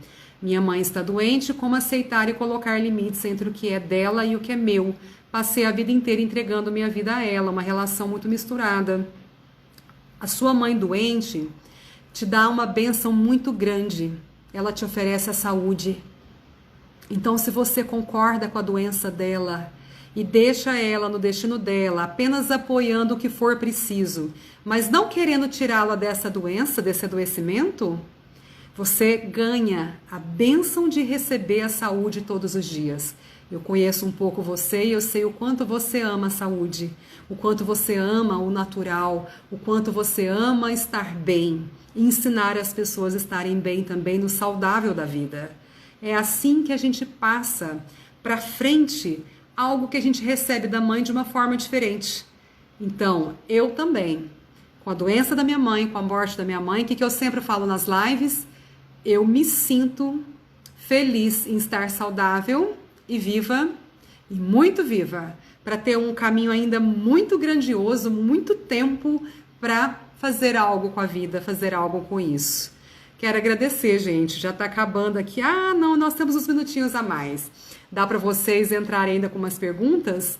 Minha mãe está doente, como aceitar e colocar limites entre o que é dela e o que é meu? Passei a vida inteira entregando minha vida a ela, uma relação muito misturada. A sua mãe doente te dá uma bênção muito grande. Ela te oferece a saúde. Então, se você concorda com a doença dela e deixa ela no destino dela, apenas apoiando o que for preciso, mas não querendo tirá-la dessa doença, desse adoecimento, você ganha a bênção de receber a saúde todos os dias. Eu conheço um pouco você e eu sei o quanto você ama a saúde, o quanto você ama o natural, o quanto você ama estar bem e ensinar as pessoas a estarem bem também no saudável da vida. É assim que a gente passa para frente algo que a gente recebe da mãe de uma forma diferente. Então, eu também, com a doença da minha mãe, com a morte da minha mãe, o que eu sempre falo nas lives? Eu me sinto feliz em estar saudável e viva, e muito viva, para ter um caminho ainda muito grandioso, muito tempo para fazer algo com a vida, fazer algo com isso. Quero agradecer, gente, já está acabando aqui. Não, nós temos uns minutinhos a mais. Dá para vocês entrarem ainda com umas perguntas,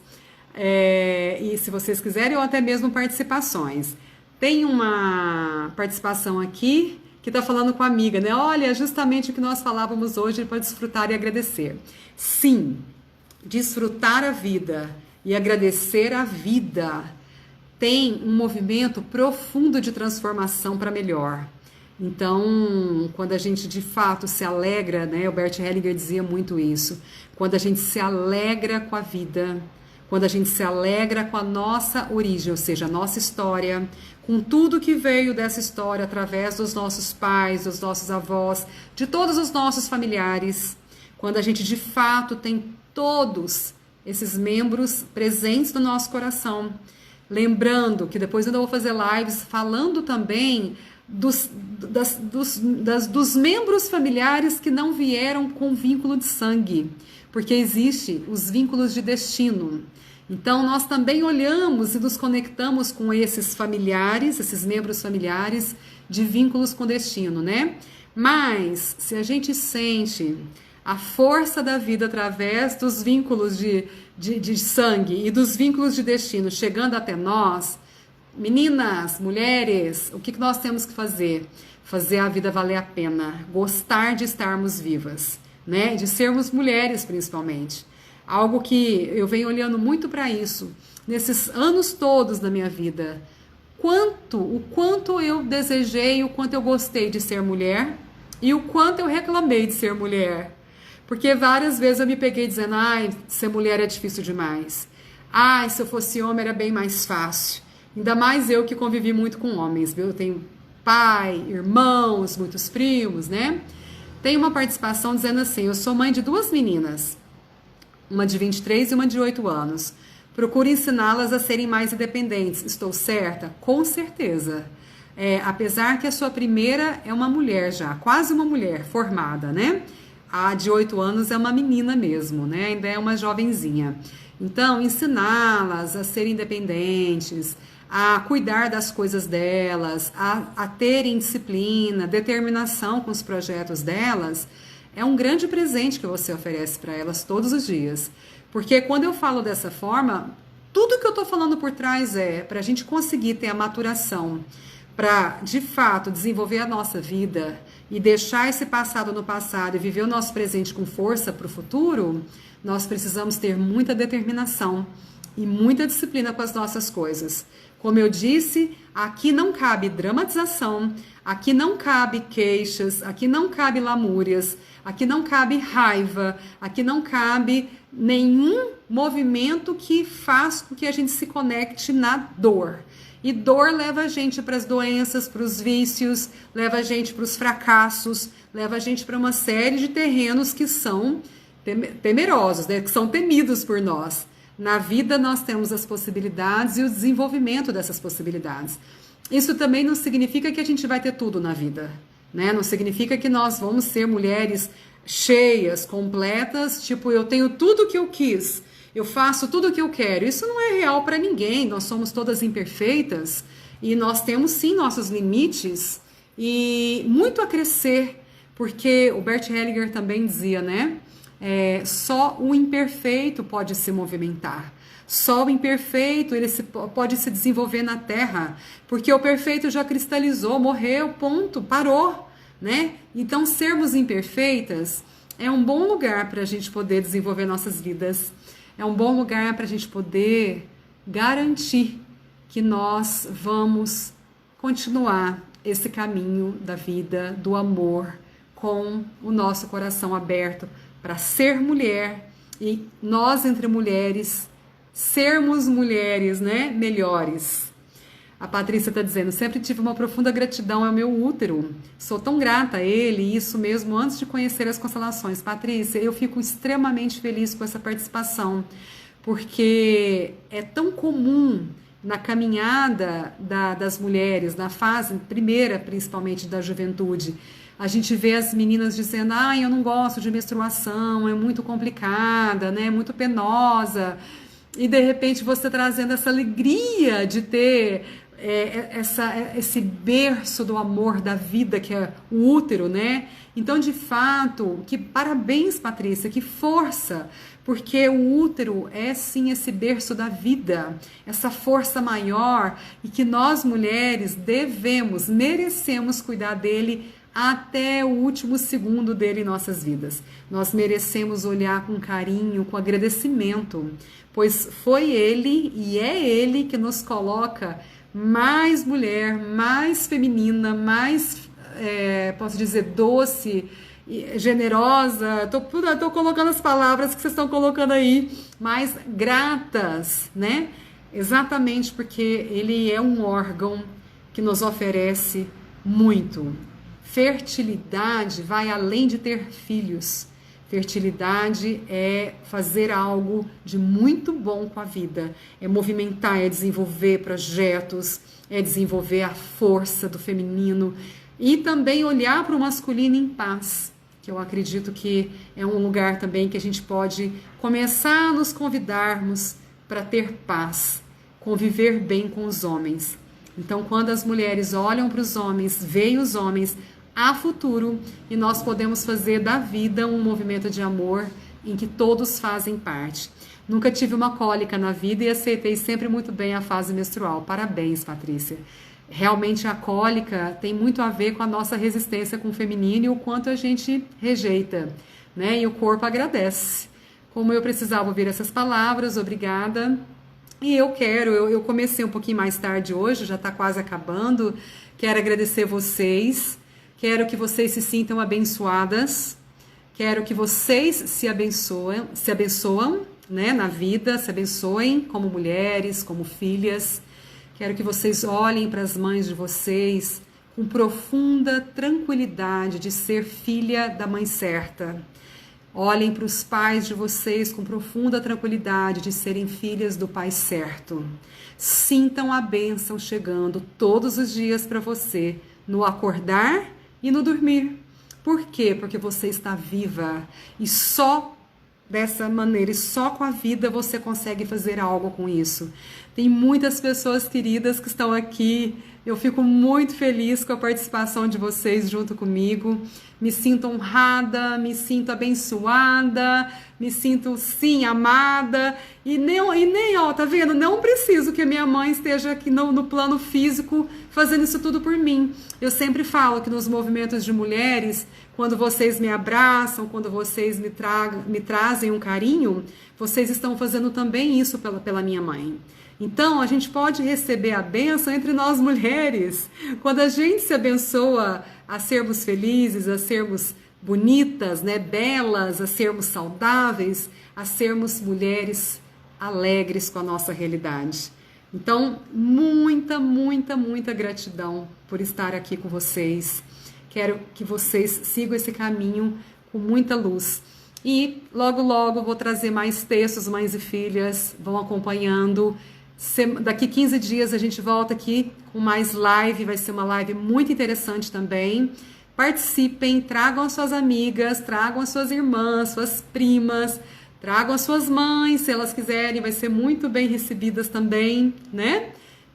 e se vocês quiserem, ou até mesmo participações. Tem uma participação aqui que está falando com a amiga, né? Olha, justamente o que nós falávamos hoje para desfrutar e agradecer. Sim, desfrutar a vida e agradecer a vida tem um movimento profundo de transformação para melhor. Então, quando a gente de fato se alegra, né? O Bert Hellinger dizia muito isso. Quando a gente se alegra com a vida, quando a gente se alegra com a nossa origem, ou seja, a nossa história, com tudo que veio dessa história através dos nossos pais, dos nossos avós, de todos os nossos familiares, quando a gente de fato tem todos esses membros presentes no nosso coração, lembrando que depois eu vou fazer lives falando também dos membros familiares que não vieram com vínculo de sangue, porque existe os vínculos de destino. Então, nós também olhamos e nos conectamos com esses familiares, esses membros familiares de vínculos com destino, né? Mas, se a gente sente a força da vida através dos vínculos de sangue e dos vínculos de destino chegando até nós, meninas, mulheres, o que nós temos que fazer? fazer a vida valer a pena, gostar de estarmos vivas, né? De sermos mulheres, principalmente. Algo que eu venho olhando muito para isso nesses anos todos da minha vida. O quanto eu desejei, o quanto eu gostei de ser mulher e o quanto eu reclamei de ser mulher. Porque várias vezes eu me peguei dizendo, ai, ser mulher é difícil demais. Ai, se eu fosse homem era bem mais fácil. Ainda mais eu que convivi muito com homens, viu? Eu tenho pai, irmãos, muitos primos, né? Tem uma participação dizendo assim, eu sou mãe de 2 meninas, uma de 23 e uma de 8 anos. Procuro ensiná-las a serem mais independentes. Estou certa? Com certeza. Apesar que a sua primeira é uma mulher já, quase uma mulher formada, né? A de 8 anos é uma menina mesmo, né? Ainda é uma jovenzinha. Então, ensiná-las a serem independentes, a cuidar das coisas delas, a terem disciplina, determinação com os projetos delas, é um grande presente que você oferece para elas todos os dias. Porque quando eu falo dessa forma, tudo que eu estou falando por trás é para a gente conseguir ter a maturação, para de fato desenvolver a nossa vida e deixar esse passado no passado e viver o nosso presente com força para o futuro, nós precisamos ter muita determinação e muita disciplina com as nossas coisas. Como eu disse, aqui não cabe dramatização, aqui não cabe queixas, aqui não cabe lamúrias, aqui não cabe raiva, aqui não cabe nenhum movimento que faça com que a gente se conecte na dor. E dor leva a gente para as doenças, para os vícios, leva a gente para os fracassos, leva a gente para uma série de terrenos que são temerosos, né? Que são temidos por nós. Na vida nós temos as possibilidades e o desenvolvimento dessas possibilidades. Isso também não significa que a gente vai ter tudo na vida, né? Não significa que nós vamos ser mulheres cheias, completas, tipo, eu tenho tudo o que eu quis, eu faço tudo o que eu quero. Isso não é real para ninguém, nós somos todas imperfeitas e nós temos sim nossos limites e muito a crescer, porque o Bert Hellinger também dizia, né? Só o imperfeito pode se movimentar. Só o imperfeito pode se desenvolver na Terra, porque o perfeito já cristalizou, morreu, ponto, parou, né? Então, sermos imperfeitas é um bom lugar para a gente poder desenvolver nossas vidas. É um bom lugar para a gente poder garantir que nós vamos continuar esse caminho da vida, do amor, com o nosso coração aberto para ser mulher e nós, entre mulheres, sermos mulheres, né, melhores. A Patrícia está dizendo, sempre tive uma profunda gratidão ao meu útero. Sou tão grata a ele, e isso mesmo antes de conhecer as constelações. Patrícia, eu fico extremamente feliz com essa participação, porque é tão comum na caminhada das mulheres, na fase primeira, principalmente da juventude, a gente vê as meninas dizendo, eu não gosto de menstruação, é muito complicada, né, é muito penosa. E de repente você trazendo essa alegria de ter esse berço do amor da vida que é o útero, né? Então, de fato, que parabéns, Patrícia, que força, porque o útero é sim esse berço da vida, essa força maior e que nós mulheres merecemos cuidar dele até o último segundo dele em nossas vidas. Nós merecemos olhar com carinho, com agradecimento, pois foi ele e é ele que nos coloca mais mulher, mais feminina, mais, posso dizer, doce, generosa, tô colocando as palavras que vocês estão colocando aí, mais gratas, né? Exatamente porque ele é um órgão que nos oferece muito. Fertilidade vai além de ter filhos. Fertilidade é fazer algo de muito bom com a vida. É movimentar, é desenvolver projetos, é desenvolver a força do feminino e também olhar para o masculino em paz, que eu acredito que é um lugar também que a gente pode começar a nos convidarmos para ter paz, conviver bem com os homens. Então, quando as mulheres olham para os homens, veem os homens, há futuro e nós podemos fazer da vida um movimento de amor em que todos fazem parte. Nunca tive uma cólica na vida e aceitei sempre muito bem a fase menstrual. Parabéns, Patrícia. Realmente a cólica tem muito a ver com a nossa resistência com o feminino e o quanto a gente rejeita, né? E o corpo agradece. Como eu precisava ouvir essas palavras, obrigada. E eu comecei um pouquinho mais tarde hoje, já está quase acabando. Quero agradecer vocês, quero que vocês se sintam abençoadas, quero que vocês se abençoam, né, na vida, se abençoem como mulheres, como filhas. Quero que vocês olhem para as mães de vocês com profunda tranquilidade de ser filha da mãe certa. Olhem para os pais de vocês com profunda tranquilidade de serem filhas do pai certo. Sintam a bênção chegando todos os dias para você, no acordar e no dormir. Por quê? Porque você está viva e só dessa maneira e só com a vida você consegue fazer algo com isso. Tem muitas pessoas queridas que estão aqui. Eu fico muito feliz com a participação de vocês junto comigo. Me sinto honrada, me sinto abençoada, me sinto, sim, amada. E nem, ó, tá vendo? Não preciso que a minha mãe esteja aqui no plano físico fazendo isso tudo por mim. Eu sempre falo que nos movimentos de mulheres, quando vocês me abraçam, quando vocês me trazem um carinho, vocês estão fazendo também isso pela minha mãe. Então, a gente pode receber a bênção entre nós mulheres. Quando a gente se abençoa a sermos felizes, a sermos bonitas, né, belas, a sermos saudáveis, a sermos mulheres alegres com a nossa realidade. Então, muita, muita, muita gratidão por estar aqui com vocês. Quero que vocês sigam esse caminho com muita luz. E logo, logo vou trazer mais textos, mães e filhas, vão acompanhando. Daqui 15 dias a gente volta aqui com mais live, vai ser uma live muito interessante também. Participem, tragam as suas amigas, tragam as suas irmãs, suas primas, tragam as suas mães, se elas quiserem, vai ser muito bem recebidas também, né?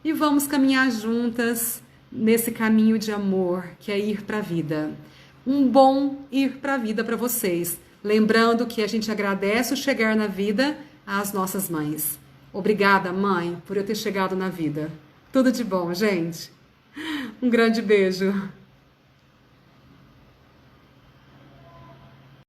E vamos caminhar juntas nesse caminho de amor, que é ir para a vida. Um bom ir para a vida para vocês. Lembrando que a gente agradece o chegar na vida às nossas mães. Obrigada, mãe, por eu ter chegado na vida. Tudo de bom, gente. Um grande beijo.